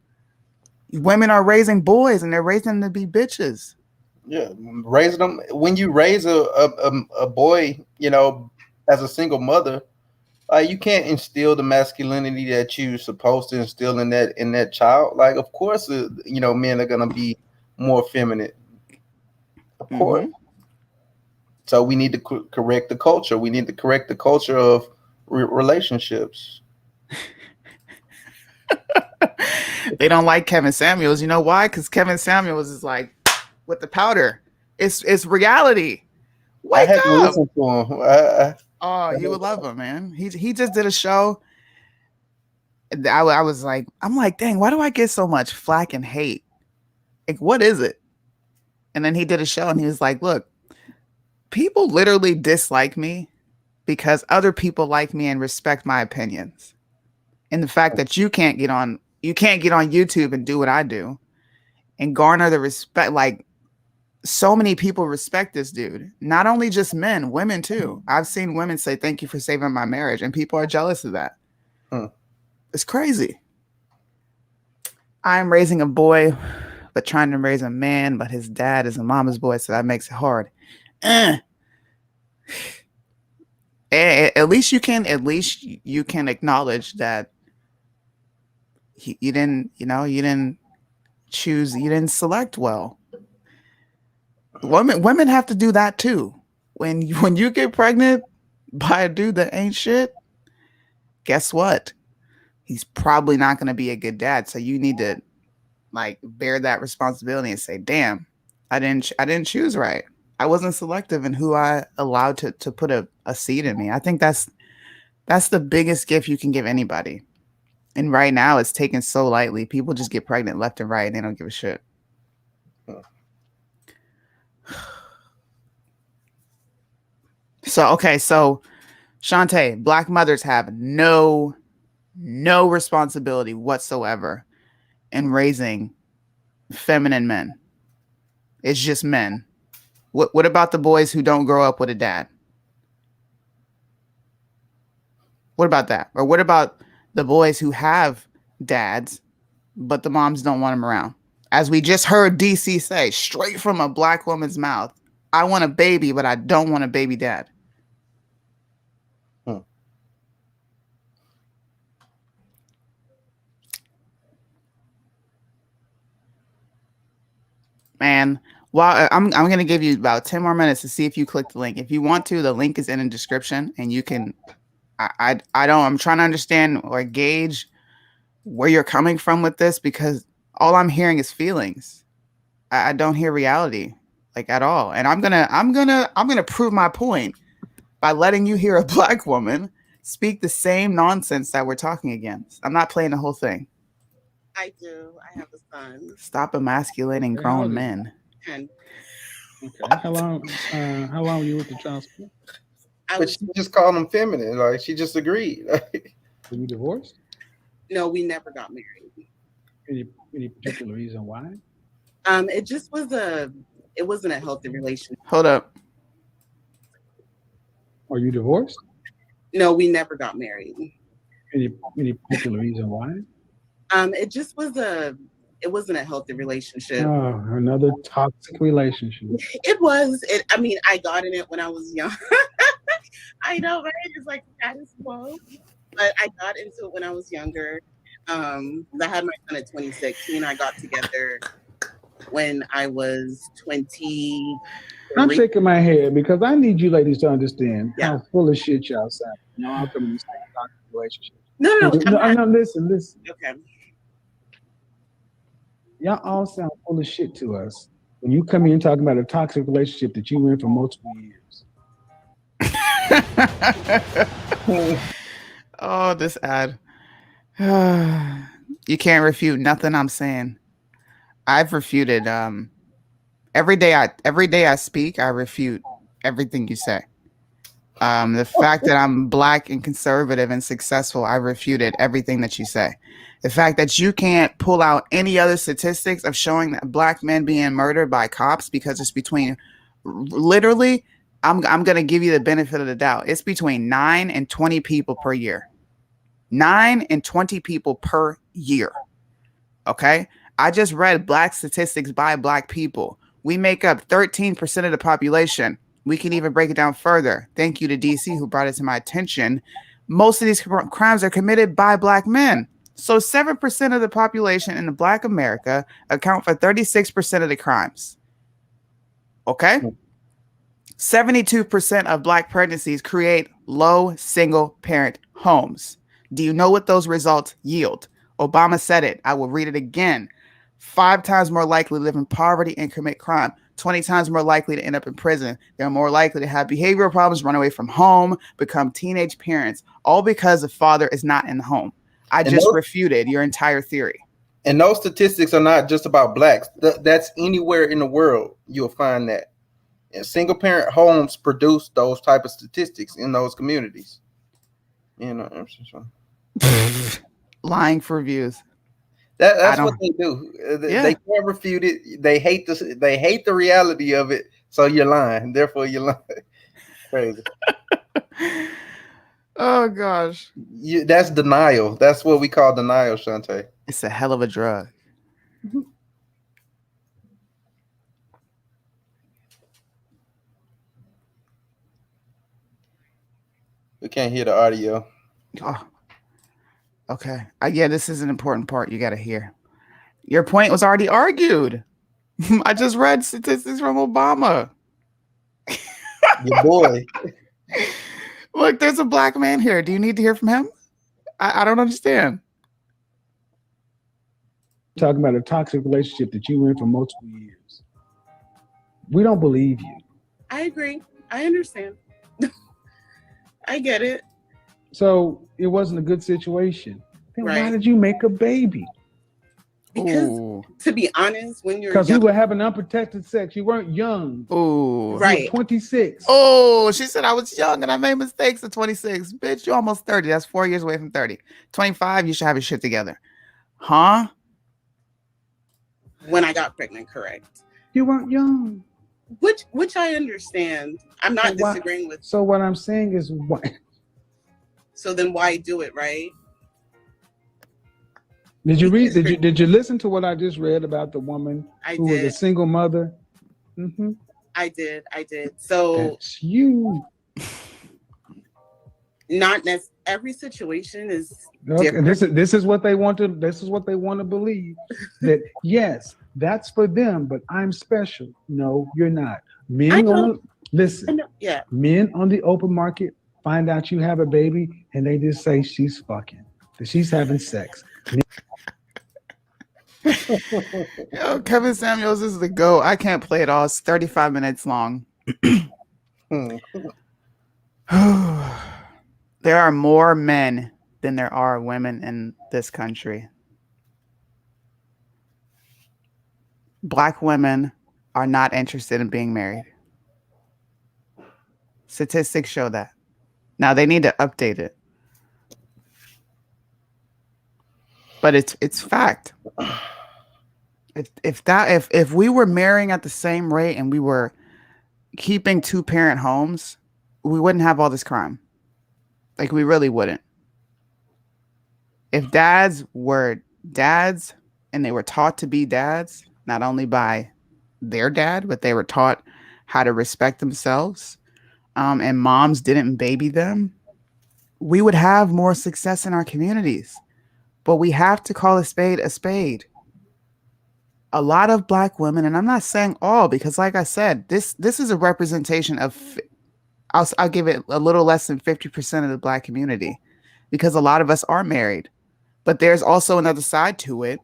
Women are raising boys and they're raising them to be bitches. Yeah, raising them. When you raise a boy, you know, as a single mother, you can't instill the masculinity that you're supposed to instill in that child. Like, of course, you know, men are gonna be more feminine. Of course. So we need to correct the culture. We need to correct the culture of relationships. They don't like Kevin Samuels. You know why? Because Kevin Samuels is like with the powder. It's reality. Wake I haven't up. listened to him. Oh, you would love him, man. He just did a show. I was like, I'm like, dang, why do I get so much flack and hate? Like, what is it? And then he did a show and he was like, look, people literally dislike me because other people like me and respect my opinions. And the fact that you can't get on YouTube and do what I do and garner the respect, like so many people respect this dude. Not only just men, women too. I've seen women say, thank you for saving my marriage. And people are jealous of that. It's crazy. I'm raising a boy, but trying to raise a man, but his dad is a mama's boy. So that makes it hard. At least you can acknowledge that you didn't select well. Women have to do that too. When you get pregnant by a dude that ain't shit, guess what? He's probably not going to be a good dad. So you need to like bear that responsibility and say, damn, I didn't choose right. I wasn't selective in who I allowed to put a seed in me. I think that's the biggest gift you can give anybody. And right now it's taken so lightly. People just get pregnant left and right and they don't give a shit. So Shantae, Black mothers have no responsibility whatsoever in raising feminine men. It's just men. What about the boys who don't grow up with a dad? What about that? Or what about the boys who have dads, but the moms don't want them around? As we just heard DC say, straight from a Black woman's mouth, I want a baby, but I don't want a baby dad. Man, well, I'm going to give you about 10 more minutes to see if you click the link. If you want to, the link is in the description and you can, I'm trying to understand or gauge where you're coming from with this because all I'm hearing is feelings. I don't hear reality like at all. And I'm going to prove my point by letting you hear a Black woman speak the same nonsense that we're talking against. I'm not playing the whole thing. I do. I have a son. Stop emasculating grown men. 10. Okay. How long were you with the child support? But she just called him feminine. Like she just agreed. Were you divorced? No, we never got married. Any particular reason why? It just was it wasn't a healthy relationship. Hold up. Are you divorced? No, we never got married. Any particular reason why? It just was it wasn't a healthy relationship. Oh, another toxic relationship. It was. I mean, I got in it when I was young. I know, right? It's like status quo. But I got into it when I was younger. I had my son at 26. He and I got together when I was 20. I'm shaking my head because I need you ladies to understand how full of shit y'all sound. You know, how come you say toxic relationship? No, listen. Okay. Y'all all sound full of shit to us. when you come in talking about a toxic relationship that you were in for multiple years. Oh, this ad. You can't refute nothing I'm saying. I've refuted every day I speak, I refute everything you say. The fact that I'm Black and conservative and successful, I refuted everything that you say. The fact that you can't pull out any other statistics of showing that Black men being murdered by cops because it's between literally, I'm going to give you the benefit of the doubt. It's between 9 and 20 people per year. 9 and 20 people per year. Okay? I just read Black statistics by Black people. We make up 13% of the population. We can even break it down further. Thank you to DC who brought it to my attention. Most of these crimes are committed by Black men. So 7% of the population in the Black America account for 36% of the crimes. Okay? 72% of Black pregnancies create low single parent homes. Do you know what those results yield? Obama said it. I will read it again. 5 times more likely to live in poverty and commit crime. 20 times more likely to end up in prison. They're more likely to have behavioral problems, run away from home, become teenage parents, all because the father is not in the home. I just refuted your entire theory. And those statistics are not just about Blacks. That's anywhere in the world you'll find that. And single parent homes produce those type of statistics in those communities. You know, lying for views. That's what they do. They can't refute it. They hate the reality of it. So you're lying. Therefore, you're lying. Crazy. Oh gosh. That's denial. That's what we call denial, Shantae. It's a hell of a drug. We can't hear the audio. Oh. Okay. Yeah, this is an important part you got to hear. Your point was already argued. I just read statistics from Obama. Your boy. Look, there's a Black man here. Do you need to hear from him? I don't understand. Talking about a toxic relationship that you were in for multiple years. We don't believe you. I agree. I understand. I get it. So it wasn't a good situation. Then right. Why did you make a baby? Because to be honest, when you're because we were having unprotected sex, you weren't young. Oh, right. You were 26. Oh, she said I was young and I made mistakes at 26. Bitch, you're almost 30. That's 4 years away from 30. 25, you should have your shit together. Huh? When I got pregnant, correct. You weren't young. Which I understand. I'm not disagreeing with. So what I'm saying is why? So then why do it, right? Did you read? Did you listen to what I just read about the woman who was a single mother? Mm-hmm. I did. So that's you. Not necessarily. Every situation is different. This is what they want to. This is what they want to believe. That yes, that's for them, but I'm special. No, you're not. Men listen. Yeah. Men on the open market find out you have a baby, and they just say she's fucking. That she's having sex. Yo, Kevin Samuels is the GOAT. I can't play it all. It's 35 minutes long. There are more men than there are women in this country. Black women are not interested in being married. Statistics show that. Now they need to update it. But it's fact. If we were marrying at the same rate and we were keeping 2-parent homes, we wouldn't have all this crime. Like, we really wouldn't. If dads were dads and they were taught to be dads, not only by their dad, but they were taught how to respect themselves, and moms didn't baby them, we would have more success in our communities. But we have to call a spade a spade. A lot of Black women, and I'm not saying all, because like I said, this is a representation of, I'll give it a little less than 50% of the Black community, because a lot of us are married. But there's also another side to it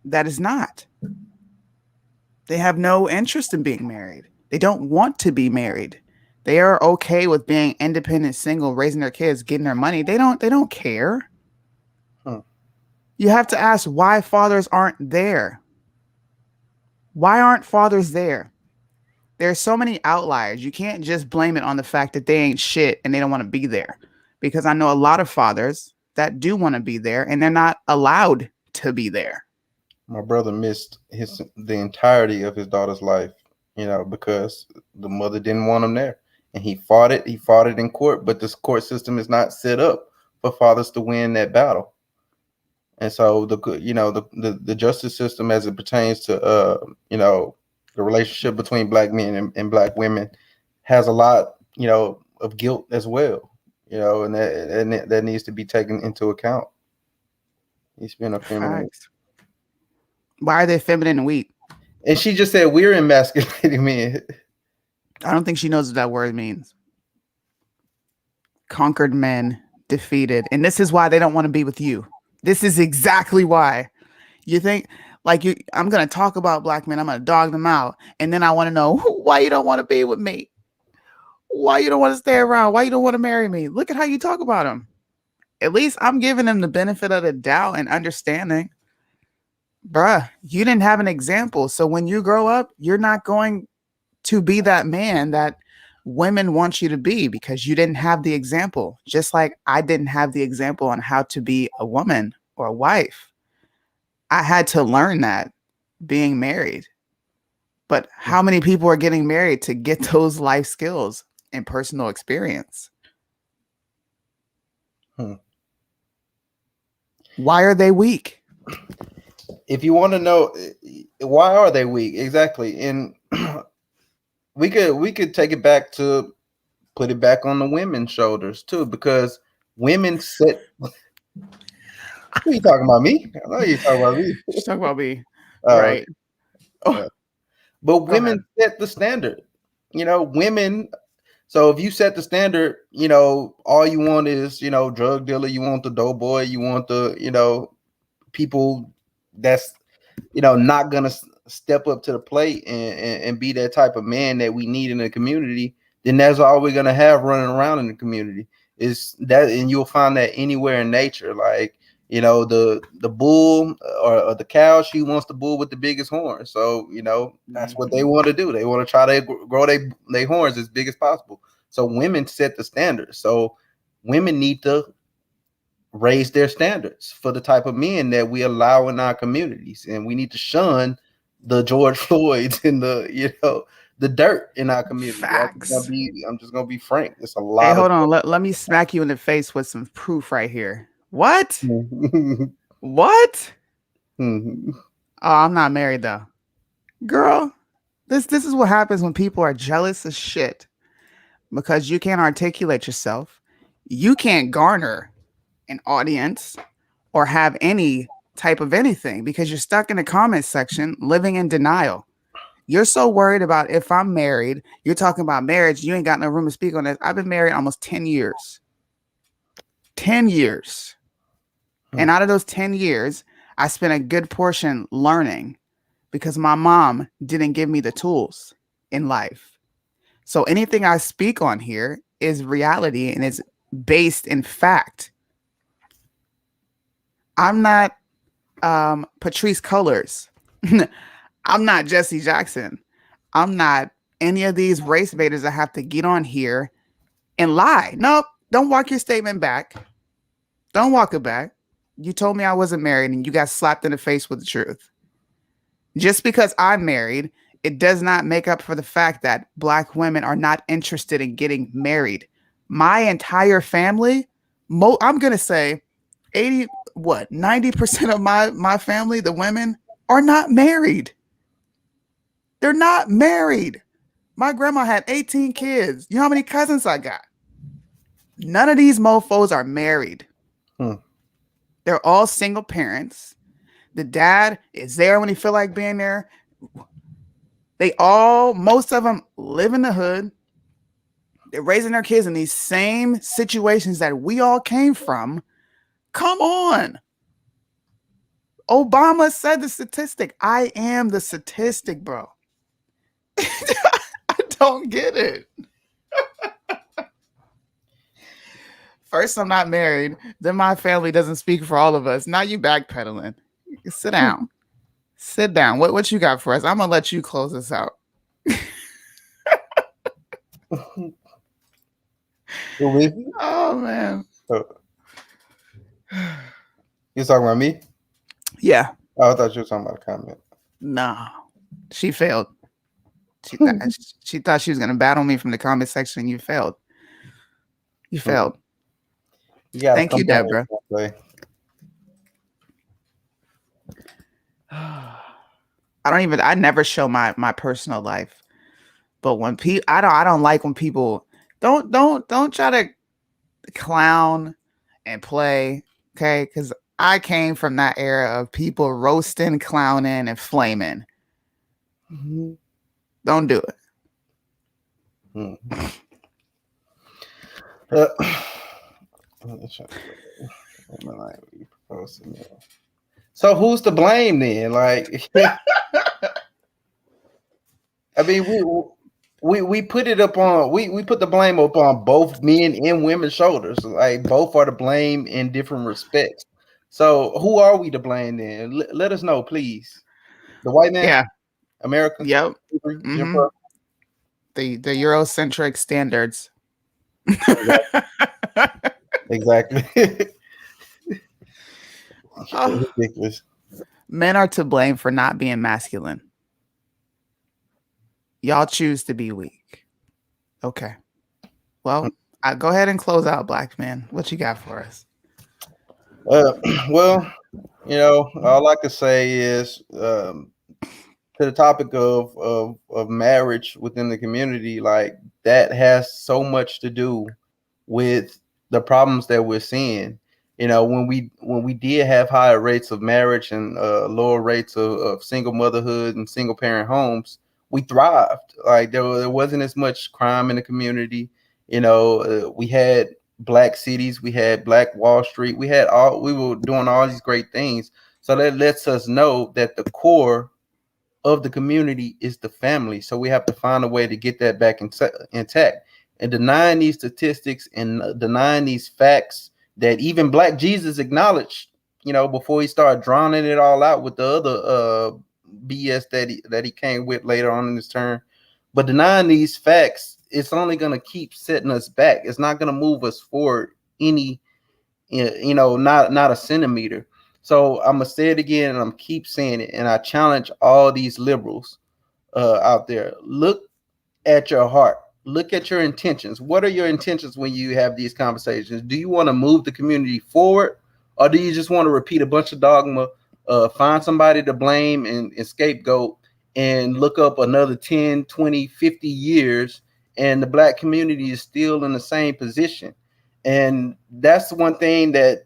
that is not. They have no interest in being married. They don't want to be married. They are okay with being independent, single, raising their kids, getting their money. They don't care. You have to ask why fathers aren't there. Why aren't fathers there? There's so many outliers. You can't just blame it on the fact that they ain't shit and they don't want to be there. Because I know a lot of fathers that do want to be there and they're not allowed to be there. My brother missed the entirety of his daughter's life, because the mother didn't want him there. And he fought it in court, but this court system is not set up for fathers to win that battle. And so the justice system, as it pertains to the relationship between black men and black women, has a lot of guilt as well, and that needs to be taken into account. He's been effeminate. Facts. Why are they feminine and weak? And she just said we're emasculating men. I don't think she knows what that word means. Conquered men, defeated. And this is why they don't want to be with you. This is exactly why. You think, I'm going to talk about black men. I'm going to dog them out. And then I want to know why you don't want to be with me. Why you don't want to stay around. Why you don't want to marry me. Look at how you talk about them. At least I'm giving them the benefit of the doubt and understanding. Bruh, you didn't have an example. So when you grow up, you're not going to be that man that women want you to be because you didn't have the example. Just like I didn't have the example on how to be a woman or a wife. I had to learn that being married. But how many people are getting married to get those life skills and personal experience? Why are they weak? If you want to know why are they weak, exactly, and we could take it back to put it back on the women's shoulders too, because women set. Who are you talking about? Me? I know you're talking about me. She's talking about me, right? But women set the standard. Women. So if you set the standard, all you want is drug dealer, you want the dope boy, you want the people that's not gonna step up to the plate and be that type of man that we need in the community, then that's all we're gonna have running around in the community is that. And you'll find that anywhere in nature, like the bull or the cow, she wants the bull with the biggest horn. So that's what they want to do. They want to try to grow their horns as big as possible. So women set the standard. So women need to raise their standards for the type of men that we allow in our communities, and we need to shun the George Floyds and the dirt in our community. Facts. I'm just gonna be frank. It's a lot. Hey, hold on. Let me smack you in the face with some proof right here. What? What? Oh, I'm not married though, girl. This is what happens when people are jealous as shit because you can't articulate yourself. You can't garner an audience or have any type of anything because you're stuck in the comment section living in denial. You're so worried about if I'm married, you're talking about marriage, you ain't got no room to speak on this. I've been married almost 10 years. 10 years. And out of those 10 years, I spent a good portion learning because my mom didn't give me the tools in life. So anything I speak on here is reality and it's based in fact. I'm not Patrice Cullors. I'm not Jesse Jackson. I'm not any of these race baiters that have to get on here and lie. Nope. Don't walk your statement back. Don't walk it back. You told me I wasn't married and you got slapped in the face with the truth. Just because I'm married, it does not make up for the fact that Black women are not interested in getting married. My entire family, I'm going to say 90% of my family, the women, are not married. They're not married. My grandma had 18 kids. You know how many cousins I got? None of these mofos are married. They're all single parents. The dad is there when he feel like being there. Most of them live in the hood. They're raising their kids in these same situations that we all came from. Come on. Obama said the statistic. I am the statistic, bro. I don't get it. First, I'm not married. Then my family doesn't speak for all of us. Now you backpedaling. Sit down. Sit down. What you got for us? I'm gonna let you close this out. Oh man. You talking about me? Yeah. Oh, I thought you were talking about a comment. No. She failed. She thought she was gonna battle me from the comment section. You failed. You failed. Thank you, Deborah. I never show my personal life. But when I don't like when people don't try to clown and play, okay? Because I came from that era of people roasting, clowning, and flaming. Mm-hmm. Don't do it. So who's to blame then? Like, I mean, we put it up on we put the blame up on both men and women's shoulders. Like both are to blame in different respects. So who are we to blame then? Let us know, please. The white man, yeah, America, yep, mm-hmm. The Eurocentric standards. Exactly. Ridiculous. Men are to blame for not being masculine. Y'all choose to be weak. Okay. Well, go ahead and close out, Black man. What you got for us? Well, you know, all I can say is to the topic of marriage within the community, like that has so much to do with the problems that we're seeing. You know, when we did have higher rates of marriage and lower rates of single motherhood and single parent homes, we thrived. Like there wasn't as much crime in the community. You know, we had Black cities, we had Black Wall Street, we were doing all these great things. So that lets us know that the core of the community is the family. So we have to find a way to get that back intact. And denying these statistics and denying these facts that even Black Jesus acknowledged, you know, before he started drowning it all out with the other BS that he came with later on in his term. But denying these facts, it's only going to keep setting us back. It's not going to move us forward any, you know, not a centimeter. So I'm gonna say it again, and I'm keep saying it, and I challenge all these liberals out there. Look at your heart. Look at your intentions. What are your intentions when you have these conversations? Do you want to move the community forward, or do you just want to repeat a bunch of dogma, find somebody to blame and scapegoat, and look up another 10, 20, 50 years, and the Black community is still in the same position? And that's one thing that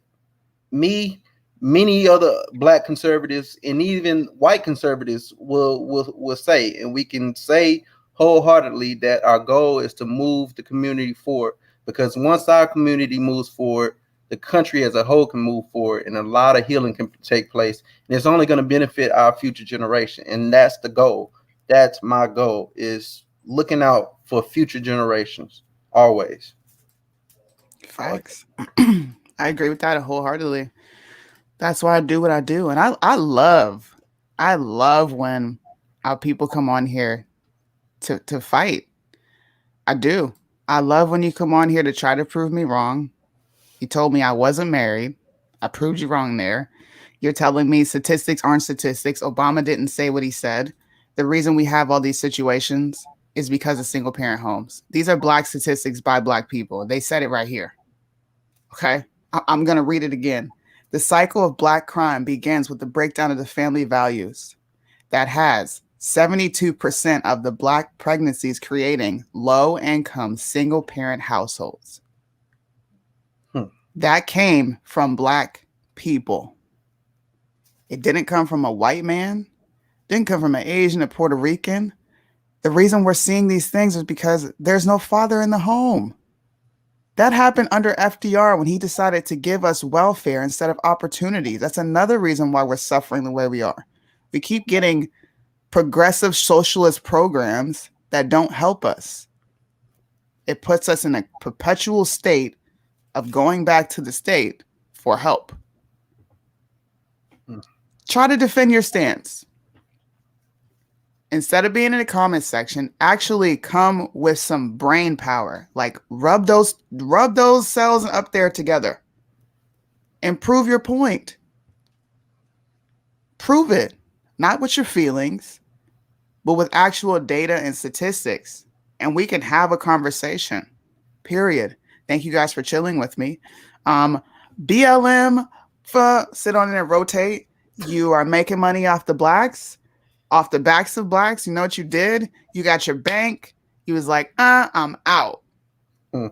many other Black conservatives and even white conservatives will say, and we can say wholeheartedly that our goal is to move the community forward, because once our community moves forward, the country as a whole can move forward, and a lot of healing can take place, and it's only going to benefit our future generation. And that's the goal. That's my goal, is looking out for future generations always. Facts. I agree with that wholeheartedly. That's why I do what I do. And I love when our people come on here to fight. I do. I love when you come on here to try to prove me wrong. You told me I wasn't married. I proved you wrong there. You're telling me statistics aren't statistics. Obama didn't say what he said. The reason we have all these situations is because of single parent homes. These are Black statistics by Black people. They said it right here. Okay. I'm going to read it again. The cycle of Black crime begins with the breakdown of the family values that has 72% of the Black pregnancies creating low-income single-parent households. That came from Black people. It didn't come from a white man. Didn't come from an Asian or Puerto Rican. The reason we're seeing these things is because there's no father in the home. That happened under FDR when he decided to give us welfare instead of opportunities. That's another reason why we're suffering the way we are. We keep getting progressive socialist programs that don't help us. It puts us in a perpetual state of going back to the state for help. Try to defend your stance. Instead of being in the comment section, actually come with some brain power. Like rub those cells up there together and prove your point. Prove it, not with your feelings, but with actual data and statistics. And we can have a conversation, period. Thank you guys for chilling with me. BLM, sit on it and rotate. You are making money off the blacks. Off the backs of blacks. You know what you did? You got your bank. He was like, I'm out. You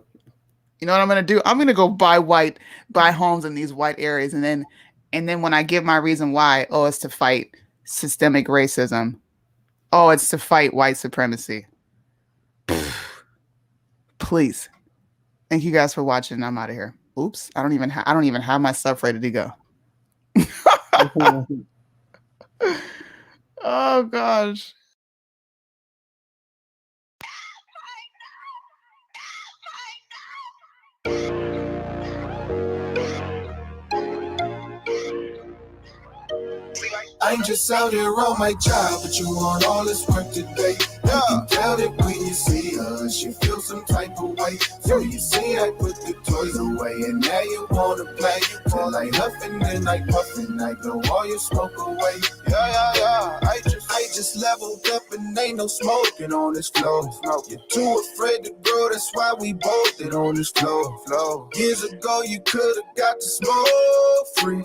know what I'm gonna do? I'm gonna go buy homes in these white areas, and then when I give my reason why, it's to fight systemic racism. It's to fight white supremacy. Please. Thank you guys for watching. I'm out of here. Oops. I don't even have my stuff ready to go. Oh gosh. I ain't just out here on my job, but you want all this work today. You can tell it when you see us, you feel some type of way. So you see I put the toys away, and now you wanna play. Till I huffing and I puffing, I blow all your smoke away. Yeah. I just leveled up and ain't no smoking on this floor. You're too afraid to grow, that's why we bolted on this floor. Years ago you could've got to smoke free,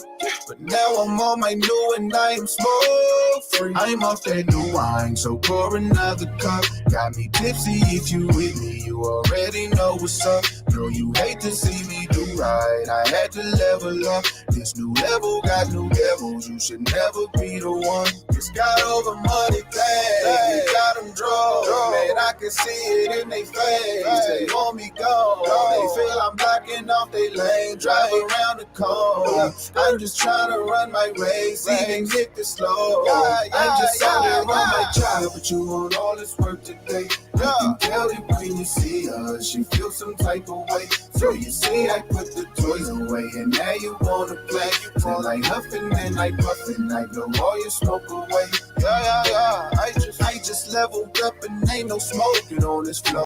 but now I'm on my new and I am smoke free. I'm off that new wine, so pour another cup. Got me tipsy, if you with me, you already know what's up. Girl, you hate to see me do right, I had to level up. This new level got new devils, you should never be the one. It's got over money things, it got them drawn. Man, I can see it in they face, they want me gone. They feel I'm blocking off they lane, drive around the corner. I'm just trying to run my race, even hit the slow. I'm just out there on my job, but you want all this work today. You can tell it when you see us, you feel some type of way. So you see I put the toys away, and now you wanna play. Till I huffing and I puffing, I blow all your smoke away. Yeah. I just leveled up and ain't no smoking on this floor.